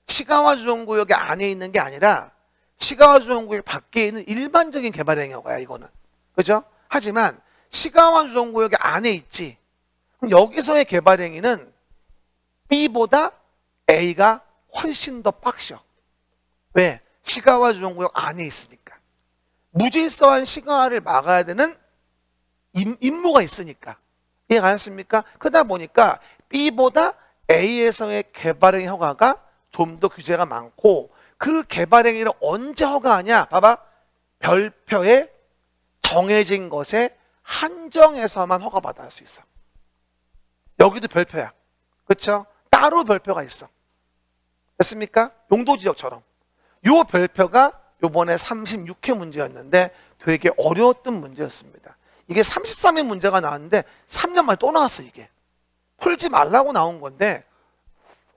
시가와 조정구역 안에 있는 게 아니라 시가와 조정구역 밖에 있는 일반적인 개발행위 허가야 이거는. 그죠? 하지만 시가와 조정구역 안에 있지. 그럼 여기서의 개발행위는 B보다 A가 훨씬 더 빡셔. 왜? 시가와 조정구역 안에 있으니까. 무질서한 시가화를 막아야 되는 임무가 있으니까. 이해가셨습니까? 그러다 보니까 B보다 A에서의 개발행위 허가가 좀 더 규제가 많고 그 개발행위를 언제 허가하냐? 봐봐. 별표에 정해진 것에 한정해서만 허가받아 할 수 있어. 여기도 별표야. 그렇죠? 따로 별표가 있어. 됐습니까? 용도지역처럼. 요 별표가 요번에 36회 문제였는데 되게 어려웠던 문제였습니다. 이게 33회 문제가 나왔는데 3년 만에 또 나왔어 이게. 풀지 말라고 나온 건데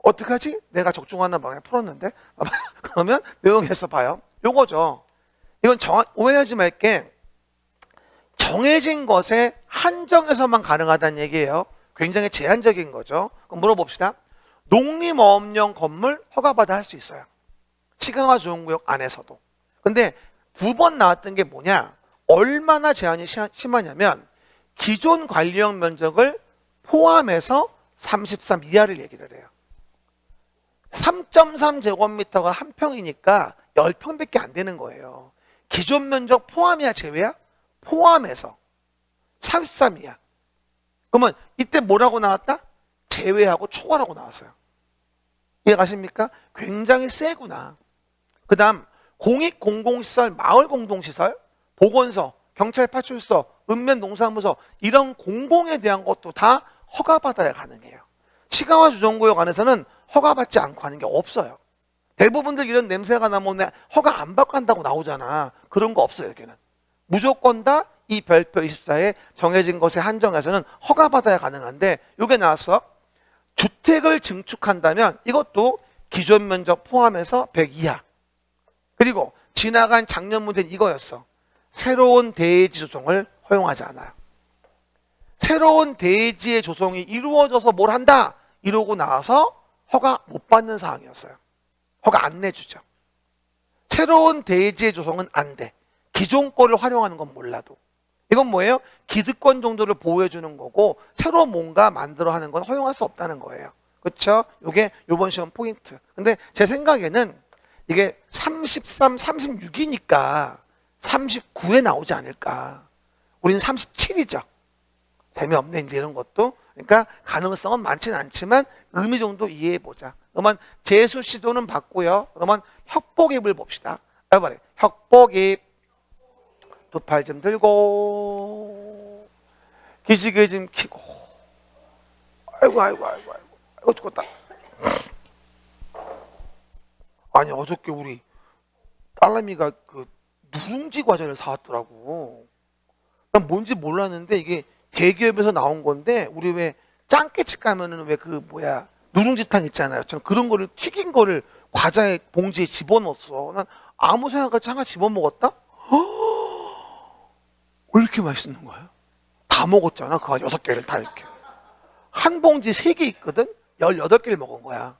어떡하지? 내가 적중하는 방향 풀었는데 그러면 내용에서 봐요. 요거죠. 이건 오해하지 말게. 정해진 것에 한정해서만 가능하다는 얘기예요. 굉장히 제한적인 거죠. 그럼 물어봅시다. 농림어업용 건물 허가받아 할 수 있어요. 시가와 조정구역 안에서도. 근데 2번 나왔던 게 뭐냐? 얼마나 제한이 심하냐면 기존 관리용 면적을 포함해서 33 이하를 얘기를 해요. 3.3제곱미터가 한 평이니까 10평밖에 안 되는 거예요. 기존 면적 포함이야 제외야? 포함해서 33 이하. 그러면 이때 뭐라고 나왔다? 제외하고 초과라고 나왔어요. 이해가십니까? 굉장히 세구나. 그 다음 공익공공시설, 마을공동시설, 보건소, 경찰 파출소, 읍면농사무소 이런 공공에 대한 것도 다 허가받아야 가능해요. 시가와 주정구역 안에서는 허가받지 않고 하는 게 없어요. 대부분들 이런 냄새가 나면 허가 안 받고 한다고 나오잖아. 그런 거 없어요. 여기는 무조건 다 이 별표 24에 정해진 것에 한정해서는 허가받아야 가능한데, 이게 나왔어. 주택을 증축한다면 이것도 기존 면적 포함해서 100 이하. 그리고 지나간 작년 문제는 이거였어. 새로운 대지 조성을 허용하지 않아요. 새로운 대지의 조성이 이루어져서 뭘 한다 이러고 나와서 허가 못 받는 사항이었어요. 허가 안 내주죠. 새로운 대지의 조성은 안 돼. 기존 거를 활용하는 건 몰라도. 이건 뭐예요? 기득권 정도를 보호해 주는 거고, 새로 뭔가 만들어 하는 건 허용할 수 없다는 거예요. 그렇죠? 이게 이번 시험 포인트. 근데 제 생각에는 이게 33, 36이니까 39에 나오지 않을까. 우리는 37이죠. 재미없네 이제 이런 것도. 그러니까 가능성은 많지는 않지만 의미 정도 이해해 보자. 그러면 재수 시도는 받고요. 그러면 협복입을 봅시다. 여러분, 협복입. 두 팔 좀 들고 기지개 좀 켜고. 아이고 죽었다. 아니 어저께 우리 딸내미가 그 누룽지 과자를 사왔더라고. 난 뭔지 몰랐는데 이게 대기업에서 나온 건데, 우리 왜 짱깨집 가면은 왜 그 뭐야 누룽지탕 있잖아요. 저는 그런 거를 튀긴 거를 과자에 봉지에 집어넣었어. 난 아무 생각 없이 하나 집어먹었다? 왜 이렇게 맛있는 거야? 다 먹었잖아. 그 6개를 다 이렇게. 한 봉지 3개 있거든? 18개를 먹은 거야.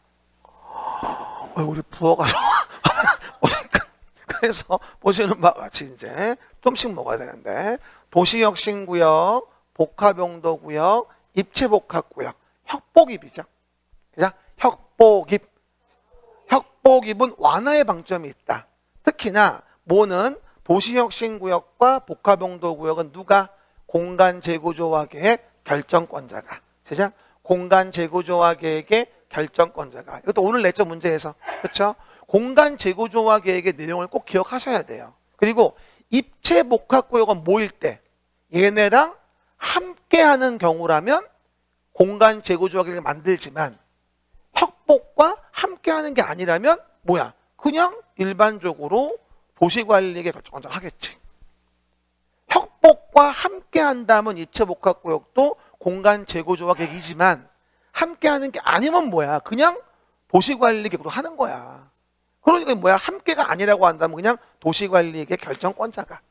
우리 부어가서. 그래서 보시는 바와 같이 이제 좀씩 먹어야 되는데, 도시혁신구역, 복합용도구역, 입체복합구역, 협복입이죠. 그죠? 협복입. 협복입은 완화의 방점이 있다. 특히나 뭐는 도시혁신구역과 복합용도구역은 누가? 공간재구조화 계획 결정권자가. 그죠? 공간재구조화 계획의 결정권자가. 이것도 오늘 냈죠, 문제에서. 그렇죠? 공간재구조화 계획의 내용을 꼭 기억하셔야 돼요. 그리고 입체복합구역은 뭐일 때? 얘네랑 함께하는 경우라면 공간재구조화 계획을 만들지만, 협복과 함께하는 게 아니라면 뭐야? 그냥 일반적으로 도시관리계 결정권자가 하겠지. 협복과 함께 한다면 입체복합구역도 공간재구조화 계획이지만, 함께하는 게 아니면 뭐야? 그냥 도시관리계획으로 하는 거야. 그러니까 뭐야? 함께가 아니라고 한다면 그냥 도시관리계획 결정권자가.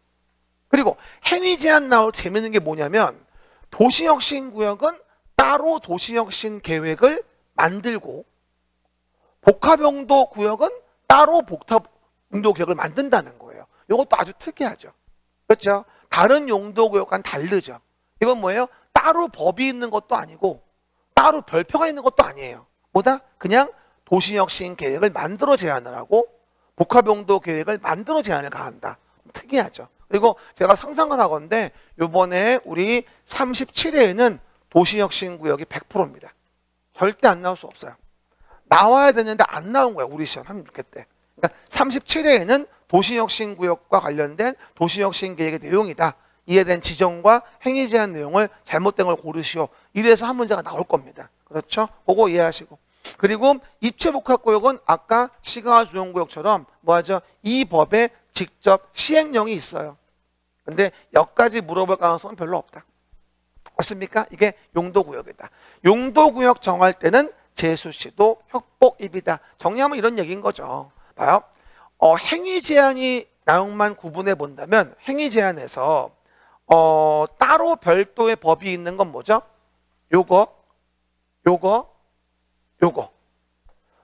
그리고 행위제한 나올 재밌는 게 뭐냐면, 도시혁신구역은 따로 도시혁신계획을 만들고, 복합용도구역은 따로 복합용도구역을 만든다는 거예요. 이것도 아주 특이하죠. 그렇죠? 다른 용도구역과는 다르죠. 이건 뭐예요? 따로 법이 있는 것도 아니고 따로 별표가 있는 것도 아니에요. 뭐다? 그냥 도시혁신 계획을 만들어 제안을 하고 복합용도 계획을 만들어 제안을 가한다. 특이하죠. 그리고 제가 상상을 하건데 이번에 우리 37회에는 도시혁신구역이 100%입니다. 절대 안 나올 수 없어요. 나와야 되는데 안 나온 거야. 우리 시험 36회 때. 그러니까 37회에는 도시혁신구역과 관련된 도시혁신계획의 내용이다. 이에 대한 지정과 행위 제한 내용을 잘못된 걸 고르시오. 이래서 한 문제가 나올 겁니다. 그렇죠? 그거 이해하시고. 그리고 입체복합구역은 아까 시가와 주정구역처럼 뭐하죠? 이 법에 직접 시행령이 있어요. 근데 여기까지 물어볼 가능성은 별로 없다. 맞습니까? 이게 용도구역이다. 용도구역 정할 때는 재수시도 협복입이다. 정리하면 이런 얘기인 거죠. 봐요. 행위 제한이 내용만 구분해 본다면 행위 제한에서 따로 별도의 법이 있는 건 뭐죠? 요거.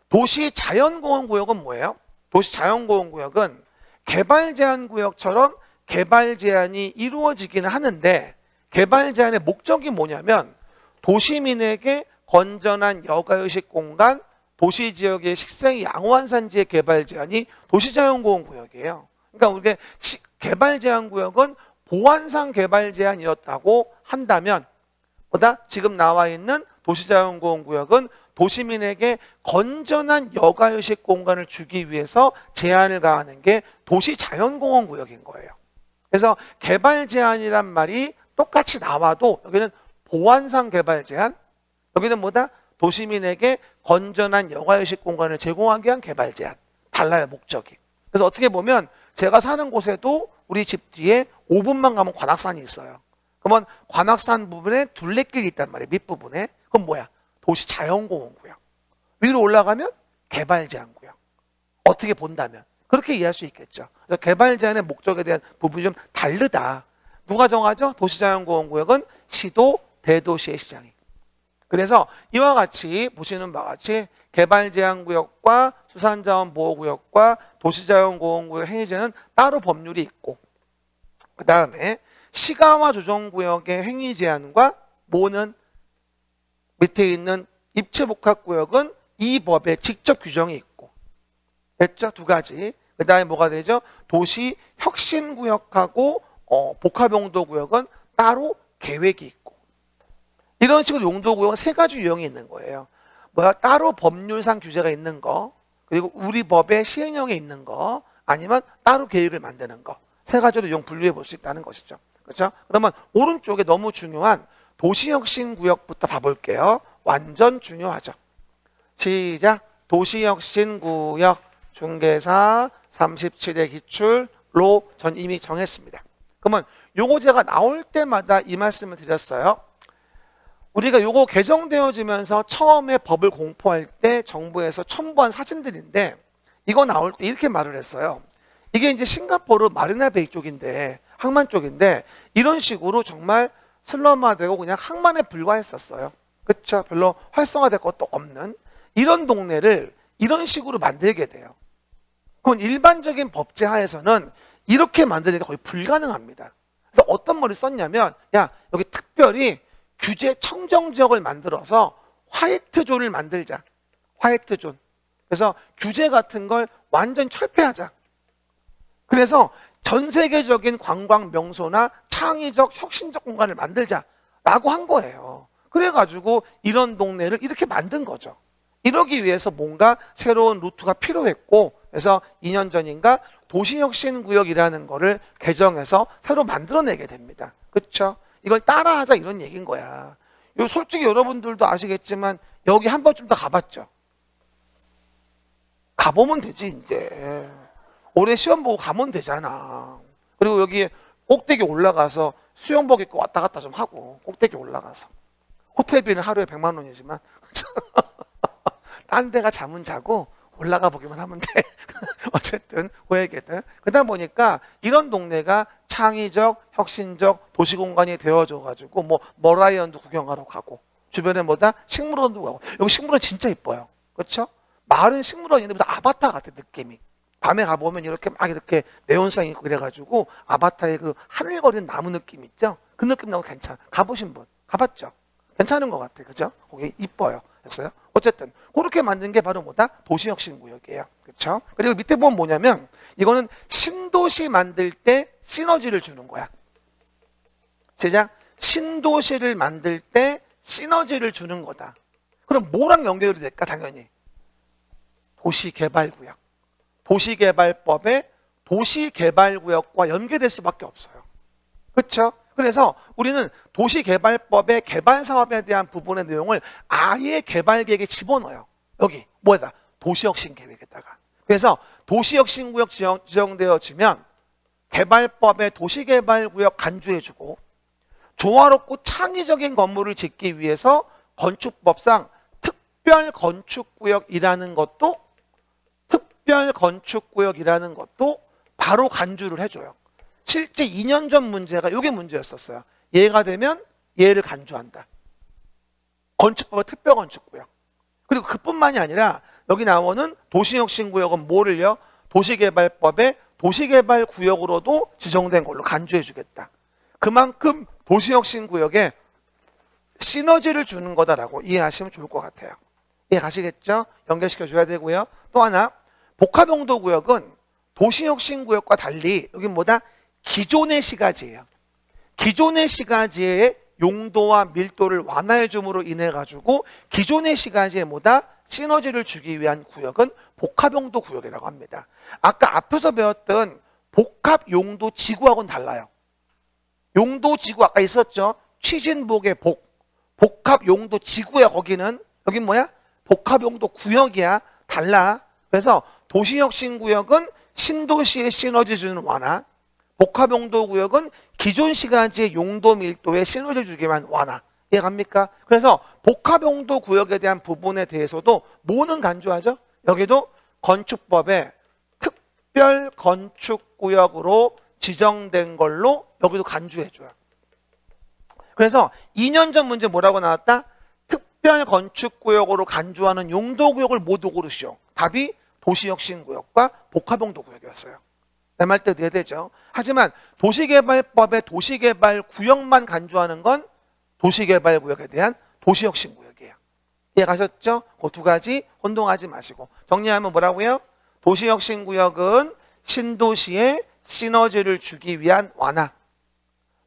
도시자연공원구역은 뭐예요? 도시자연공원구역은 개발제한구역처럼 개발제한이 이루어지기는 하는데, 개발제한의 목적이 뭐냐면 도시민에게 건전한 여가의식 공간, 도시지역의 식생 양호한산지의 개발제한이 도시자연공원구역이에요. 그러니까 우리가 개발제한구역은 보안상 개발제한이었다고 한다면 보다 지금 나와 있는 도시자연보호구역은 도시민에게 건전한 여가휴식 공간을 주기 위해서 제한을 가하는 게 도시자연공원구역인 거예요. 그래서 개발 제한이란 말이 똑같이 나와도 여기는 보안상 개발 제한, 여기는 뭐다? 도시민에게 건전한 여가휴식 공간을 제공하기 위한 개발 제한. 달라요, 목적이. 그래서 어떻게 보면 제가 사는 곳에도 우리 집 뒤에 5분만 가면 관악산이 있어요. 그러면 관악산 부분에 둘레길이 있단 말이에요, 밑부분에. 그럼 뭐야? 도시자연공원구역. 위로 올라가면 개발 제한구역. 어떻게 본다면 그렇게 이해할 수 있겠죠. 그래서 개발 제한의 목적에 대한 부분이 좀 다르다. 누가 정하죠? 도시자연공원구역은 시도, 대도시의 시장이. 그래서 이와 같이 보시는 바와 같이 개발 제한구역과 수산자원보호구역과 도시자연공원구역 행위제는 따로 법률이 있고, 그 다음에 시가와 조정구역의 행위 제한과 뭐는 밑에 있는 입체복합구역은 이 법에 직접 규정이 있고, 됐죠? 두 가지. 그 다음에 뭐가 되죠? 도시혁신구역하고 복합용도구역은 따로 계획이 있고, 이런 식으로 용도구역은 세 가지 유형이 있는 거예요. 뭐야? 따로 법률상 규제가 있는 거, 그리고 우리 법의 시행령에 있는 거, 아니면 따로 계획을 만드는 거. 세 가지로 유형 분류해 볼 수 있다는 것이죠. 그렇죠? 그러면 오른쪽에 너무 중요한 도시혁신구역부터 봐볼게요. 완전 중요하죠. 시작. 도시혁신구역 중개사 37의 기출로 전 이미 정했습니다. 그러면 요거 제가 나올 때마다 이 말씀을 드렸어요. 우리가 요거 개정되어지면서 처음에 법을 공포할 때 정부에서 첨부한 사진들인데, 이거 나올 때 이렇게 말을 했어요. 이게 이제 싱가포르 마리나베이 쪽인데, 항만 쪽인데, 이런 식으로 정말 슬럼화되고 그냥 항만에 불과했었어요. 그렇죠? 별로 활성화될 것도 없는 이런 동네를 이런 식으로 만들게 돼요. 그건 일반적인 법제 하에서는 이렇게 만드는 게 거의 불가능합니다. 그래서 어떤 말을 썼냐면, 야, 여기 특별히 규제 청정 지역을 만들어서 화이트존을 만들자. 화이트존. 그래서 규제 같은 걸 완전 철폐하자. 그래서 전 세계적인 관광 명소나 창의적 혁신적 공간을 만들자라고 한 거예요. 그래가지고 이런 동네를 이렇게 만든 거죠. 이러기 위해서 뭔가 새로운 루트가 필요했고, 그래서 2년 전인가 도시혁신구역이라는 거를 개정해서 새로 만들어내게 됩니다. 그렇죠? 이걸 따라하자 이런 얘기인 거야. 요 솔직히 여러분들도 아시겠지만 여기 한 번쯤 더 가봤죠? 가보면 되지 이제. 올해 시험 보고 가면 되잖아. 그리고 여기 꼭대기 올라가서 수영복 입고 왔다 갔다 좀 하고, 꼭대기 올라가서. 호텔비는 하루에 100만 원이지만 딴 데가 잠은 자고 올라가 보기만 하면 돼. 어쨌든 고액에들. 그러다 보니까 이런 동네가 창의적, 혁신적 도시공간이 되어져가지고 뭐 머라이언도 구경하러 가고, 주변에 뭐다? 식물원도 가고. 여기 식물원 진짜 이뻐요. 그렇죠? 마을은 식물원인데 무슨 아바타 같아 느낌이. 밤에 가보면 이렇게 막 이렇게 네온상이 있고 그래가지고 아바타의 그 하늘거리는 나무 느낌 있죠? 그 느낌 나고 괜찮아. 가보신 분? 가봤죠? 괜찮은 것 같아. 그죠? 거기 이뻐요. 했어요? 어쨌든 그렇게 만든 게 바로 뭐다? 도시혁신구역이에요. 그렇죠? 그리고 밑에 보면 뭐냐면, 이거는 신도시 만들 때 시너지를 주는 거야. 시작. 신도시를 만들 때 시너지를 주는 거다. 그럼 뭐랑 연결이 될까? 당연히 도시개발구역. 도시개발법에 도시개발구역과 연계될 수밖에 없어요. 그렇죠? 그래서 우리는 도시개발법의 개발사업에 대한 부분의 내용을 아예 개발계획에 집어넣어요. 여기 뭐다? 도시혁신계획에다가. 그래서 도시혁신구역 지정되어지면 개발법의 도시개발구역 간주해주고, 조화롭고 창의적인 건물을 짓기 위해서 건축법상 특별건축구역이라는 것도 바로 간주를 해줘요. 실제 2년 전 문제가 이게 문제였었어요. 얘가 되면 얘를 간주한다. 건축법의 특별건축구역. 그리고 그뿐만이 아니라 여기 나오는 도시혁신구역은 뭐를요? 도시개발법의 도시개발구역으로도 지정된 걸로 간주해주겠다. 그만큼 도시혁신구역에 시너지를 주는 거다라고 이해하시면 좋을 것 같아요. 이해 가시겠죠? 연결시켜줘야 되고요. 또 하나, 복합용도구역은 도시혁신구역과 달리 여기 뭐다? 기존의 시가지예요. 기존의 시가지에 용도와 밀도를 완화해 줌으로 인해 가지고 기존의 시가지에 뭐다? 시너지를 주기 위한 구역은 복합용도 구역이라고 합니다. 아까 앞에서 배웠던 복합 용도 지구하고는 달라요. 용도 지구 아까 있었죠? 취진복의 복합 용도 지구야. 거기는 여긴 뭐야? 복합 용도 구역이야. 달라. 그래서 도시혁신구역은 신도시의 시너지 주는 완화, 복합용도구역은 기존 시가지의 용도 밀도에 시너지 주기 위한 완화. 이해갑니까? 그래서 복합용도구역에 대한 부분에 대해서도 뭐는 간주하죠? 여기도 건축법에 특별건축구역으로 지정된 걸로 여기도 간주해줘요. 그래서 2년 전 문제 뭐라고 나왔다? 특별건축구역으로 간주하는 용도구역을 모두 고르시오. 답이 도시혁신구역과 복합용도구역이었어요. 내 말 뜻 이해되죠? 하지만 도시개발법의 도시개발구역만 간주하는 건 도시개발구역에 대한 도시혁신구역이에요. 이해가셨죠? 그 두 가지 혼동하지 마시고 정리하면 뭐라고요? 도시혁신구역은 신도시에 시너지를 주기 위한 완화.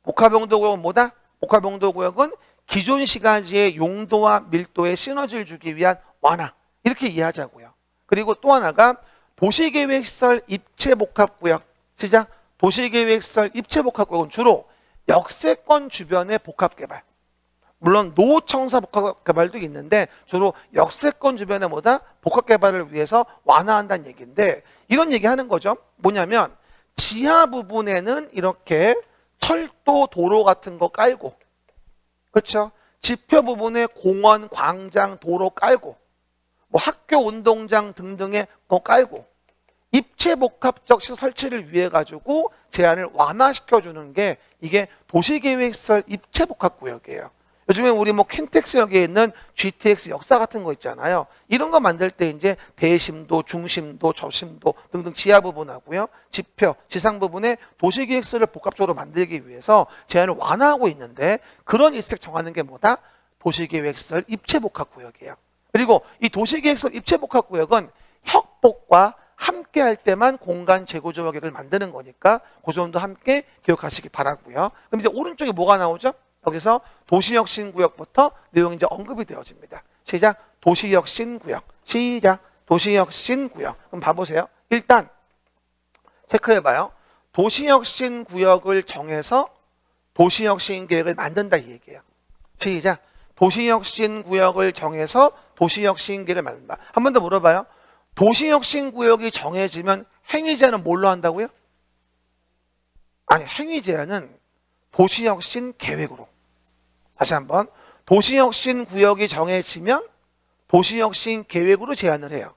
복합용도구역은 뭐다? 복합용도구역은 기존 시가지의 용도와 밀도에 시너지를 주기 위한 완화. 이렇게 이해하자고요. 그리고 또 하나가 도시계획설 입체복합구역. 시작. 도시계획설 입체복합구역은 주로 역세권 주변의 복합개발. 물론 노청사 복합개발도 있는데 주로 역세권 주변의 뭐다? 복합개발을 위해서 완화한다는 얘기인데 이런 얘기하는 거죠. 뭐냐면 지하 부분에는 이렇게 철도 도로 같은 거 깔고, 그렇죠? 지표 부분에 공원, 광장, 도로 깔고, 뭐 학교 운동장 등등의 거 깔고 입체복합적 시설 설치를 위해 가지고 제한을 완화시켜주는 게 이게 도시계획설 입체복합구역이에요. 요즘에 우리 뭐 킨텍스역에 있는 GTX 역사 같은 거 있잖아요. 이런 거 만들 때 이제 대심도, 중심도, 저심도 등등 지하 부분하고요. 지표, 지상 부분에 도시계획설을 복합적으로 만들기 위해서 제한을 완화하고 있는데 그런 일색 정하는 게 뭐다? 도시계획설 입체복합구역이에요. 그리고 이 도시계획설 입체복합구역은 협복과 함께 할 때만 공간 재고 조각을 만드는 거니까 그 점도 함께 기억하시기 바라고요. 그럼 이제 오른쪽에 뭐가 나오죠? 여기서 도시혁신구역부터 내용이 이제 언급이 되어집니다. 시작. 도시혁신구역. 시작. 도시혁신구역. 그럼 봐보세요. 일단 체크해봐요. 도시혁신구역을 정해서 도시혁신계획을 만든다 이 얘기예요. 시작. 도시혁신구역을 정해서 도시혁신계획을 만든다. 한 번 더 물어봐요. 도시혁신구역이 정해지면 행위제한은 뭘로 한다고요? 아니, 행위제한은 도시혁신계획으로. 다시 한번. 도시혁신구역이 정해지면 도시혁신계획으로 제안을 해요.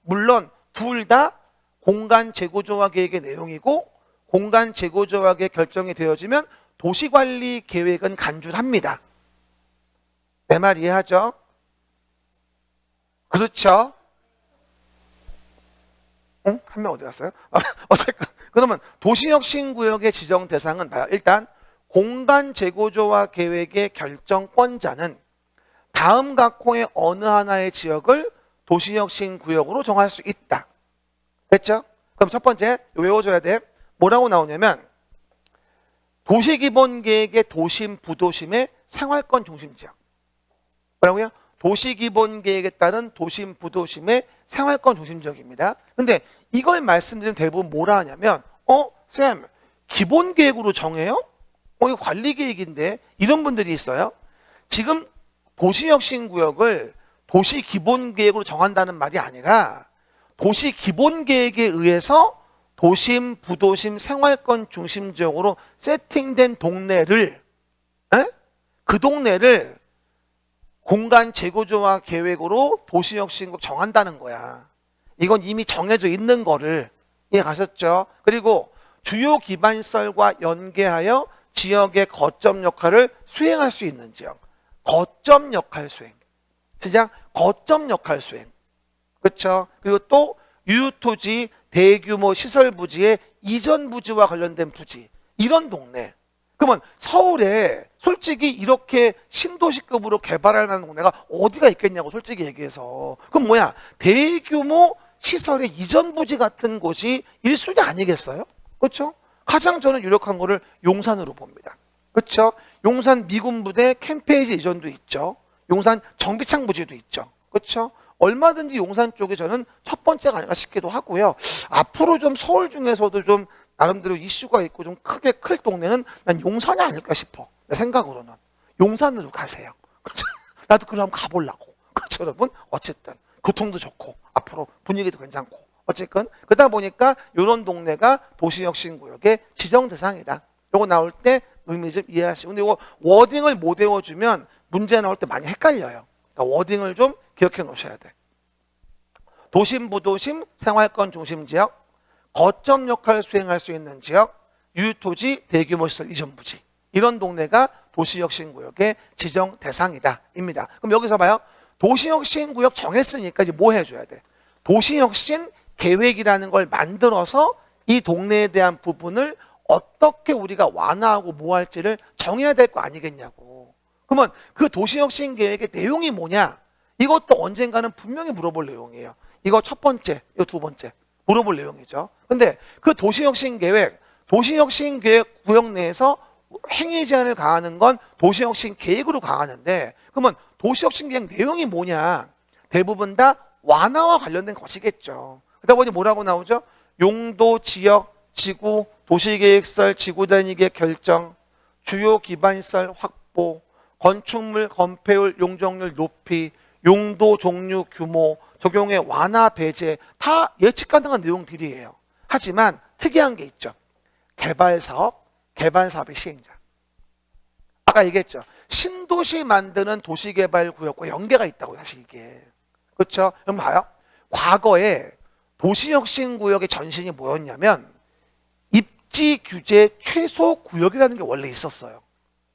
물론 둘 다 공간재고조화 계획의 내용이고 공간재고조화 계획 결정이 되어지면 도시관리계획은 간주합니다. 내 말 이해하죠? 그렇죠? 응? 한 명 어디 갔어요? 어쨌든 그러면 도시혁신구역의 지정 대상은 봐요. 일단 공간재고조화 계획의 결정권자는 다음 각호의 어느 하나의 지역을 도시혁신구역으로 정할 수 있다. 됐죠? 그럼 첫 번째 외워줘야 돼. 뭐라고 나오냐면 도시기본계획의 도심, 부도심의 생활권 중심지역. 뭐라고요? 도시기본계획에 따른 도심, 부도심의 생활권 중심지역입니다. 근데 이걸 말씀드리면 대부분 뭐라 하냐면 쌤, 기본계획으로 정해요? 이거 관리계획인데 이런 분들이 있어요. 지금 도시혁신구역을 도시기본계획으로 정한다는 말이 아니라 도시기본계획에 의해서 도심, 부도심, 생활권 중심지역으로 세팅된 동네를 그 동네를 공간 재고조화 계획으로 도시혁신구역 정한다는 거야. 이건 이미 정해져 있는 거를 이해 가셨죠? 그리고 주요 기반시설과 연계하여 지역의 거점 역할을 수행할 수 있는 지역. 거점 역할 수행. 시작. 거점 역할 수행. 그렇죠? 그리고 또 유휴토지, 대규모 시설 부지의 이전 부지와 관련된 부지. 이런 동네. 그러면 서울에 솔직히 이렇게 신도시급으로 개발할 만한 동네가 어디가 있겠냐고 솔직히 얘기해서. 그럼 뭐야? 대규모 시설의 이전 부지 같은 곳이 1순위 아니겠어요? 그렇죠? 가장 저는 유력한 거를 용산으로 봅니다. 그렇죠? 용산 미군부대 캠페이지 이전도 있죠. 용산 정비창 부지도 있죠. 그렇죠? 얼마든지 용산 쪽이 저는 첫 번째가 아닐까 싶기도 하고요. 앞으로 좀 서울 중에서도 좀 나름대로 이슈가 있고 좀 크게 클 동네는 난 용산이 아닐까 싶어. 내 생각으로는. 용산으로 가세요. 그렇죠? 나도 그럼 한번 가보려고. 그렇죠, 여러분? 어쨌든 교통도 좋고 앞으로 분위기도 괜찮고 어쨌든 그러다 보니까 이런 동네가 도시혁신구역의 지정 대상이다. 요거 나올 때 의미 좀 이해하시고. 근데 이거 워딩을 못 외워주면 문제 나올 때 많이 헷갈려요. 그러니까 워딩을 좀 기억해 놓으셔야 돼. 도심, 부도심, 생활권 중심 지역, 거점 역할을 수행할 수 있는 지역, 유토지, 대규모 시설 이전 부지. 이런 동네가 도시혁신구역의 지정 대상이다. 입니다. 그럼 여기서 봐요. 도시혁신구역 정했으니까 이제 뭐 해줘야 돼? 도시혁신 계획이라는 걸 만들어서 이 동네에 대한 부분을 어떻게 우리가 완화하고 뭐 할지를 정해야 될 거 아니겠냐고. 그러면 그 도시혁신 계획의 내용이 뭐냐? 이것도 언젠가는 분명히 물어볼 내용이에요. 이거 첫 번째, 이거 두 번째 물어볼 내용이죠. 근데 그 도시혁신 계획 구역 내에서 행위 제한을 가하는 건 도시혁신 계획으로 가하는데, 그러면 도시혁신 계획 내용이 뭐냐? 대부분 다 완화와 관련된 것이겠죠. 그러다 보니 뭐라고 나오죠? 용도, 지역, 지구, 도시계획설, 지구단위계획 결정, 주요 기반시설 확보, 건축물 건폐율, 용적률 높이, 용도, 종류, 규모, 적용의 완화, 배제 다 예측 가능한 내용들이에요. 하지만 특이한 게 있죠. 개발사업의 시행자. 아까 얘기했죠. 신도시 만드는 도시개발구역과 연계가 있다고 사실 이게. 그렇죠? 그럼 봐요. 과거에 도시혁신구역의 전신이 뭐였냐면 입지규제 최소구역이라는 게 원래 있었어요.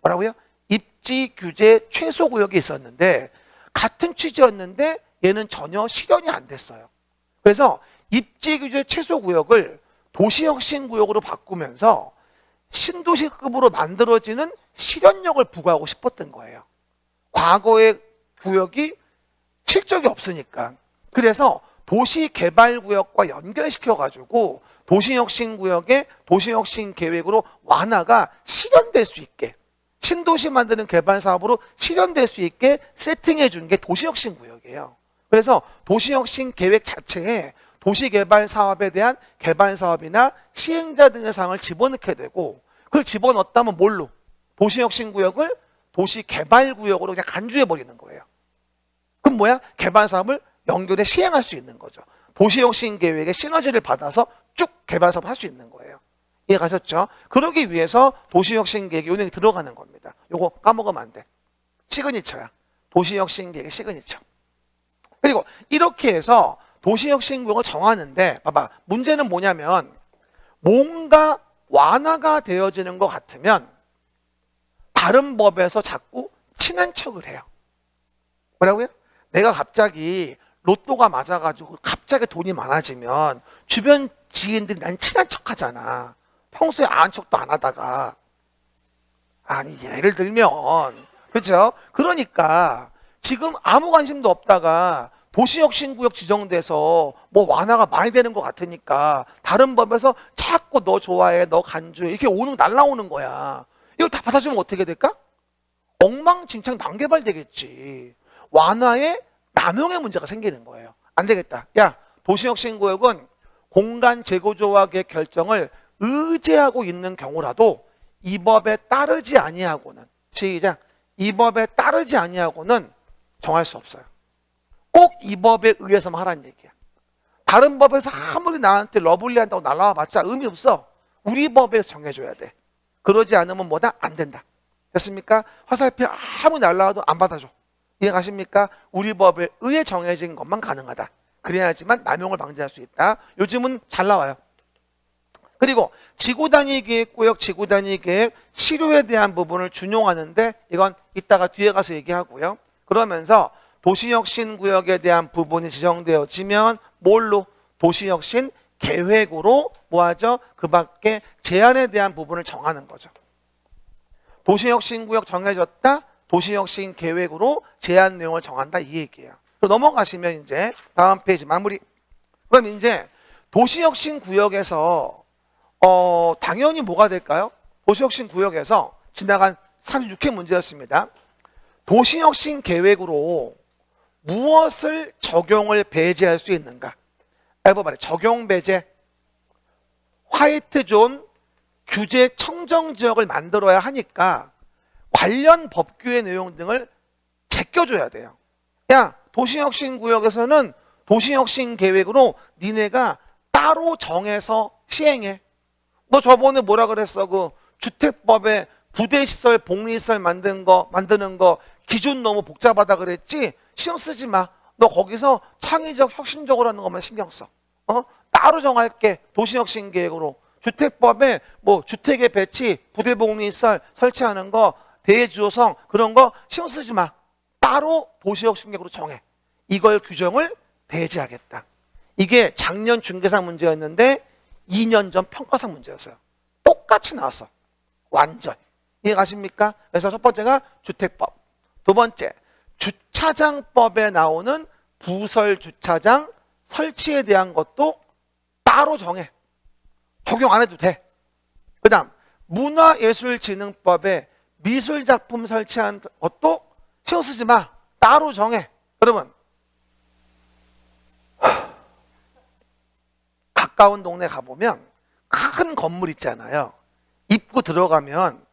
뭐라고요? 입지규제 최소구역이 있었는데 같은 취지였는데 얘는 전혀 실현이 안 됐어요. 그래서 입지규제 최소구역을 도시혁신구역으로 바꾸면서 신도시급으로 만들어지는 실현력을 부과하고 싶었던 거예요. 과거의 구역이 실적이 없으니까. 그래서 도시개발구역과 연결시켜가지고 도시혁신구역의 도시혁신계획으로 완화가 실현될 수 있게, 신도시 만드는 개발사업으로 실현될 수 있게 세팅해 준 게 도시혁신구역이에요. 그래서 도시혁신계획 자체에 도시개발사업에 대한 개발사업이나 시행자 등의 사항을 집어넣게 되고, 그걸 집어넣었다면 뭘로? 도시혁신구역을 도시개발구역으로 그냥 간주해버리는 거예요. 그럼 뭐야? 개발사업을 연결해 시행할 수 있는 거죠. 도시혁신계획의 시너지를 받아서 쭉 개발사업을 할 수 있는 거예요. 이해가셨죠? 그러기 위해서 도시혁신계획이 운행이 들어가는 겁니다. 요거 까먹으면 안 돼. 시그니처야. 도시혁신계획의 시그니처. 그리고 이렇게 해서 도시혁신구역을 정하는데 봐봐. 문제는 뭐냐면 뭔가 완화가 되어지는 것 같으면 다른 법에서 자꾸 친한 척을 해요. 뭐라고요? 내가 갑자기 로또가 맞아가지고 갑자기 돈이 많아지면 주변 지인들이 난 친한 척 하잖아. 평소에 아는 척도 안 하다가. 아니 예를 들면 그렇죠? 그러니까 지금 아무 관심도 없다가 도시혁신구역 지정돼서 뭐 완화가 많이 되는 것 같으니까 다른 법에서 자꾸 너 좋아해, 너 간주해 이렇게 날라오는 거야. 이걸 다 받아주면 어떻게 될까? 엉망진창 난개발 되겠지. 완화에 남용의 문제가 생기는 거예요. 안 되겠다. 야, 도시혁신구역은 공간 재구조화계획 결정을 의제하고 있는 경우라도 이 법에 따르지 아니하고는, 시작, 이 법에 따르지 아니하고는 정할 수 없어요. 꼭 이 법에 의해서만 하라는 얘기야. 다른 법에서 아무리 나한테 러블리한다고 날라와 봤자 의미 없어. 우리 법에서 정해줘야 돼. 그러지 않으면 뭐다? 안 된다. 됐습니까? 화살표 아무리 날라와도 안 받아줘. 이해가십니까? 우리 법에 의해 정해진 것만 가능하다. 그래야지만 남용을 방지할 수 있다. 요즘은 잘 나와요. 그리고 지구단위계획구역, 지구단위계획 실효에 대한 부분을 준용하는데 이건 이따가 뒤에 가서 얘기하고요. 그러면서 도시혁신구역에 대한 부분이 지정되어지면 뭘로? 도시혁신 계획으로 뭐하죠? 그 밖에 제한에 대한 부분을 정하는 거죠. 도시혁신구역 정해졌다. 도시혁신 계획으로 제한 내용을 정한다 이 얘기예요. 그럼 넘어가시면 이제 다음 페이지 마무리. 그럼 이제 도시혁신 구역에서 당연히 뭐가 될까요? 도시혁신 구역에서 지나간 36회 문제였습니다. 도시혁신 계획으로 무엇을 적용을 배제할 수 있는가? 해봐봐요. 적용 배제. 화이트존 규제 청정 지역을 만들어야 하니까 관련 법규의 내용 등을 제껴줘야 돼요. 야, 도시혁신구역에서는 도시혁신 계획으로 니네가 따로 정해서 시행해. 너 저번에 뭐라 그랬어? 그 주택법에 부대시설, 복리시설 만드는 거 기준 너무 복잡하다 그랬지? 신경 쓰지 마. 너 거기서 창의적, 혁신적으로 하는 것만 신경 써. 따로 정할게. 도시혁신 계획으로. 주택법에 뭐 주택의 배치, 부대복리시설 설치하는 거, 대주호성 그런 거 신경 쓰지 마. 따로 도시혁신 계획으로 정해. 이걸 규정을 배제하겠다. 이게 작년 중개상 문제였는데 2년 전 평가상 문제였어요. 똑같이 나왔어. 완전. 이해가십니까? 그래서 첫 번째가 주택법. 두 번째, 주차장법에 나오는 부설 주차장 설치에 대한 것도 따로 정해. 적용 안 해도 돼. 그 다음 문화예술진흥법에 미술작품 설치한 것도 신경 쓰지 마. 따로 정해. 여러분, 가까운 동네 가보면 큰 건물 있잖아요. 입구 들어가면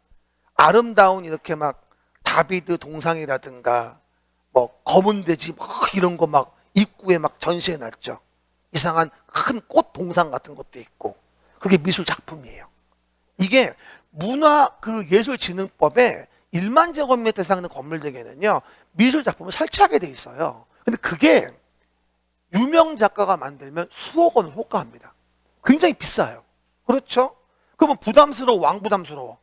아름다운 이렇게 막 다비드 동상이라든가 뭐 검은 돼지 막 이런 거 막 입구에 막 전시해 놨죠. 이상한 큰 꽃 동상 같은 것도 있고. 그게 미술 작품이에요. 이게 문화 그 예술진흥법에 1만 제곱미터 이상 있는 건물들에게는요 미술 작품을 설치하게 돼 있어요. 근데 그게 유명 작가가 만들면 수억 원을 호가합니다. 굉장히 비싸요. 그렇죠? 그러면 부담스러워, 왕부담스러워?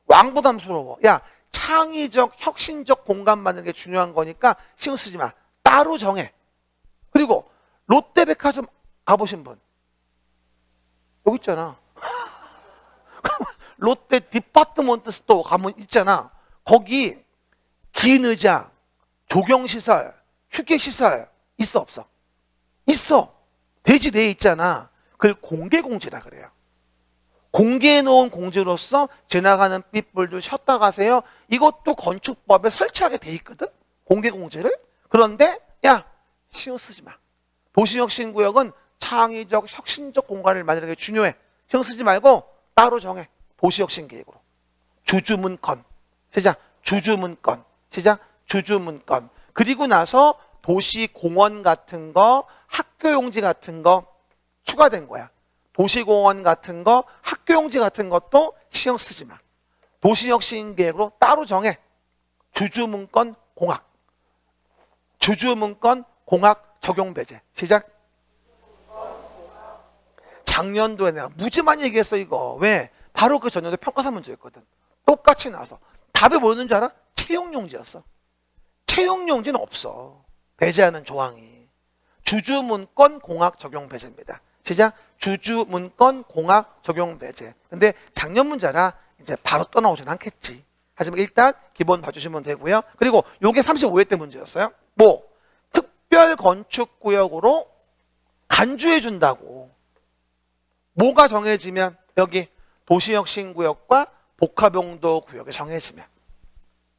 왕부담스러워. 야, 창의적, 혁신적 공간 만드는 게 중요한 거니까 신경 쓰지 마. 따로 정해. 그리고 롯데백화점 가보신 분? 여기 있잖아. 롯데 디파트먼트 스토어 가면 있잖아. 거기 긴 의자, 조경시설, 휴게시설 있어 없어? 있어. 대지 내에 있잖아. 그걸 공개공지라 그래요. 공개해놓은 공지로서 지나가는 삐뿔들 쉬었다 가세요. 이것도 건축법에 설치하게 돼 있거든. 공개공지를. 그런데 야, 신경 쓰지 마. 도시혁신구역은 창의적, 혁신적 공간을 만드는 게 중요해. 신경 쓰지 말고 따로 정해. 도시혁신계획으로. 주주문건. 시작. 주주문건. 시작. 주주문건. 그리고 나서 도시공원 같은 거, 학교용지 같은 거 추가된 거야. 도시공원 같은 거, 학교용지 같은 것도 신경 쓰지 마. 도시혁신계획으로 따로 정해. 주주문건 공학. 주주문건 공학 적용배제. 시작. 작년도에 내가 무지 많이 얘기했어 이거. 왜? 바로 그 전년도 평가사 문제였거든. 똑같이 나와서. 답이 뭐였는 줄 알아? 채용용지였어. 채용용지는 없어. 배제하는 조항이. 주주문건 공학 적용 배제입니다. 시작. 주주문건 공학 적용 배제. 근데 작년 문제라 이제 바로 떠나오진 않겠지. 하지만 일단 기본 봐주시면 되고요. 그리고 요게 35회 때 문제였어요. 뭐? 특별건축구역으로 간주해 준다고. 뭐가 정해지면 여기 도시혁신구역과 복합용도구역이 정해지면.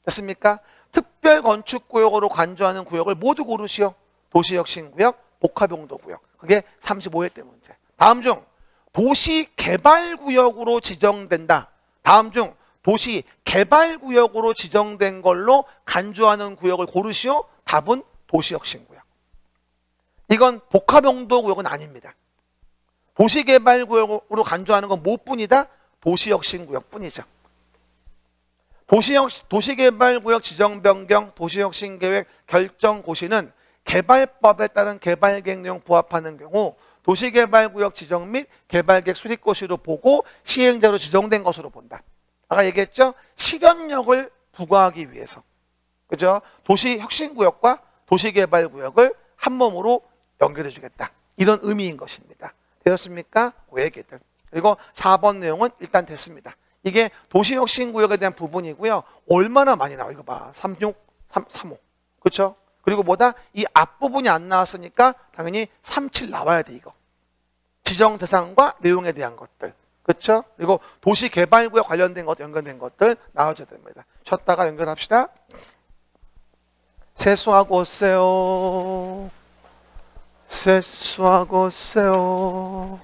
됐습니까? 특별건축구역으로 간주하는 구역을 모두 고르시오. 도시혁신구역, 복합용도구역. 그게 35회 때 문제. 다음 중 도시개발구역으로 지정된다. 다음 중 도시개발구역으로 지정된 걸로 간주하는 구역을 고르시오. 답은 도시혁신구역. 이건 복합용도구역은 아닙니다. 도시개발구역으로 간주하는 건 뭐뿐이다? 도시혁신구역뿐이죠. 도시개발구역 지정변경, 도시혁신계획 결정고시는 개발법에 따른 개발계획 내용 부합하는 경우 도시개발구역 지정 및 개발계획 수립고시로 보고 시행자로 지정된 것으로 본다. 아까 얘기했죠? 실현력을 부과하기 위해서. 그죠? 도시혁신구역과 도시개발구역을 한 몸으로 연결해 주겠다. 이런 의미인 것입니다. 되었습니까? 그 얘기들. 그리고 4번 내용은 일단 됐습니다. 이게 도시혁신구역에 대한 부분이고요. 얼마나 많이 나와? 이거 봐. 36, 35. 그렇죠? 그리고 뭐다? 이 앞부분이 안 나왔으니까 당연히 37 나와야 돼, 이거. 지정 대상과 내용에 대한 것들. 그렇죠? 그리고 도시개발구역 관련된 것, 연결된 것들 나와줘야 됩니다. 쉬었다가 연결합시다. 세수하고 오세요. 세수하고 오세요.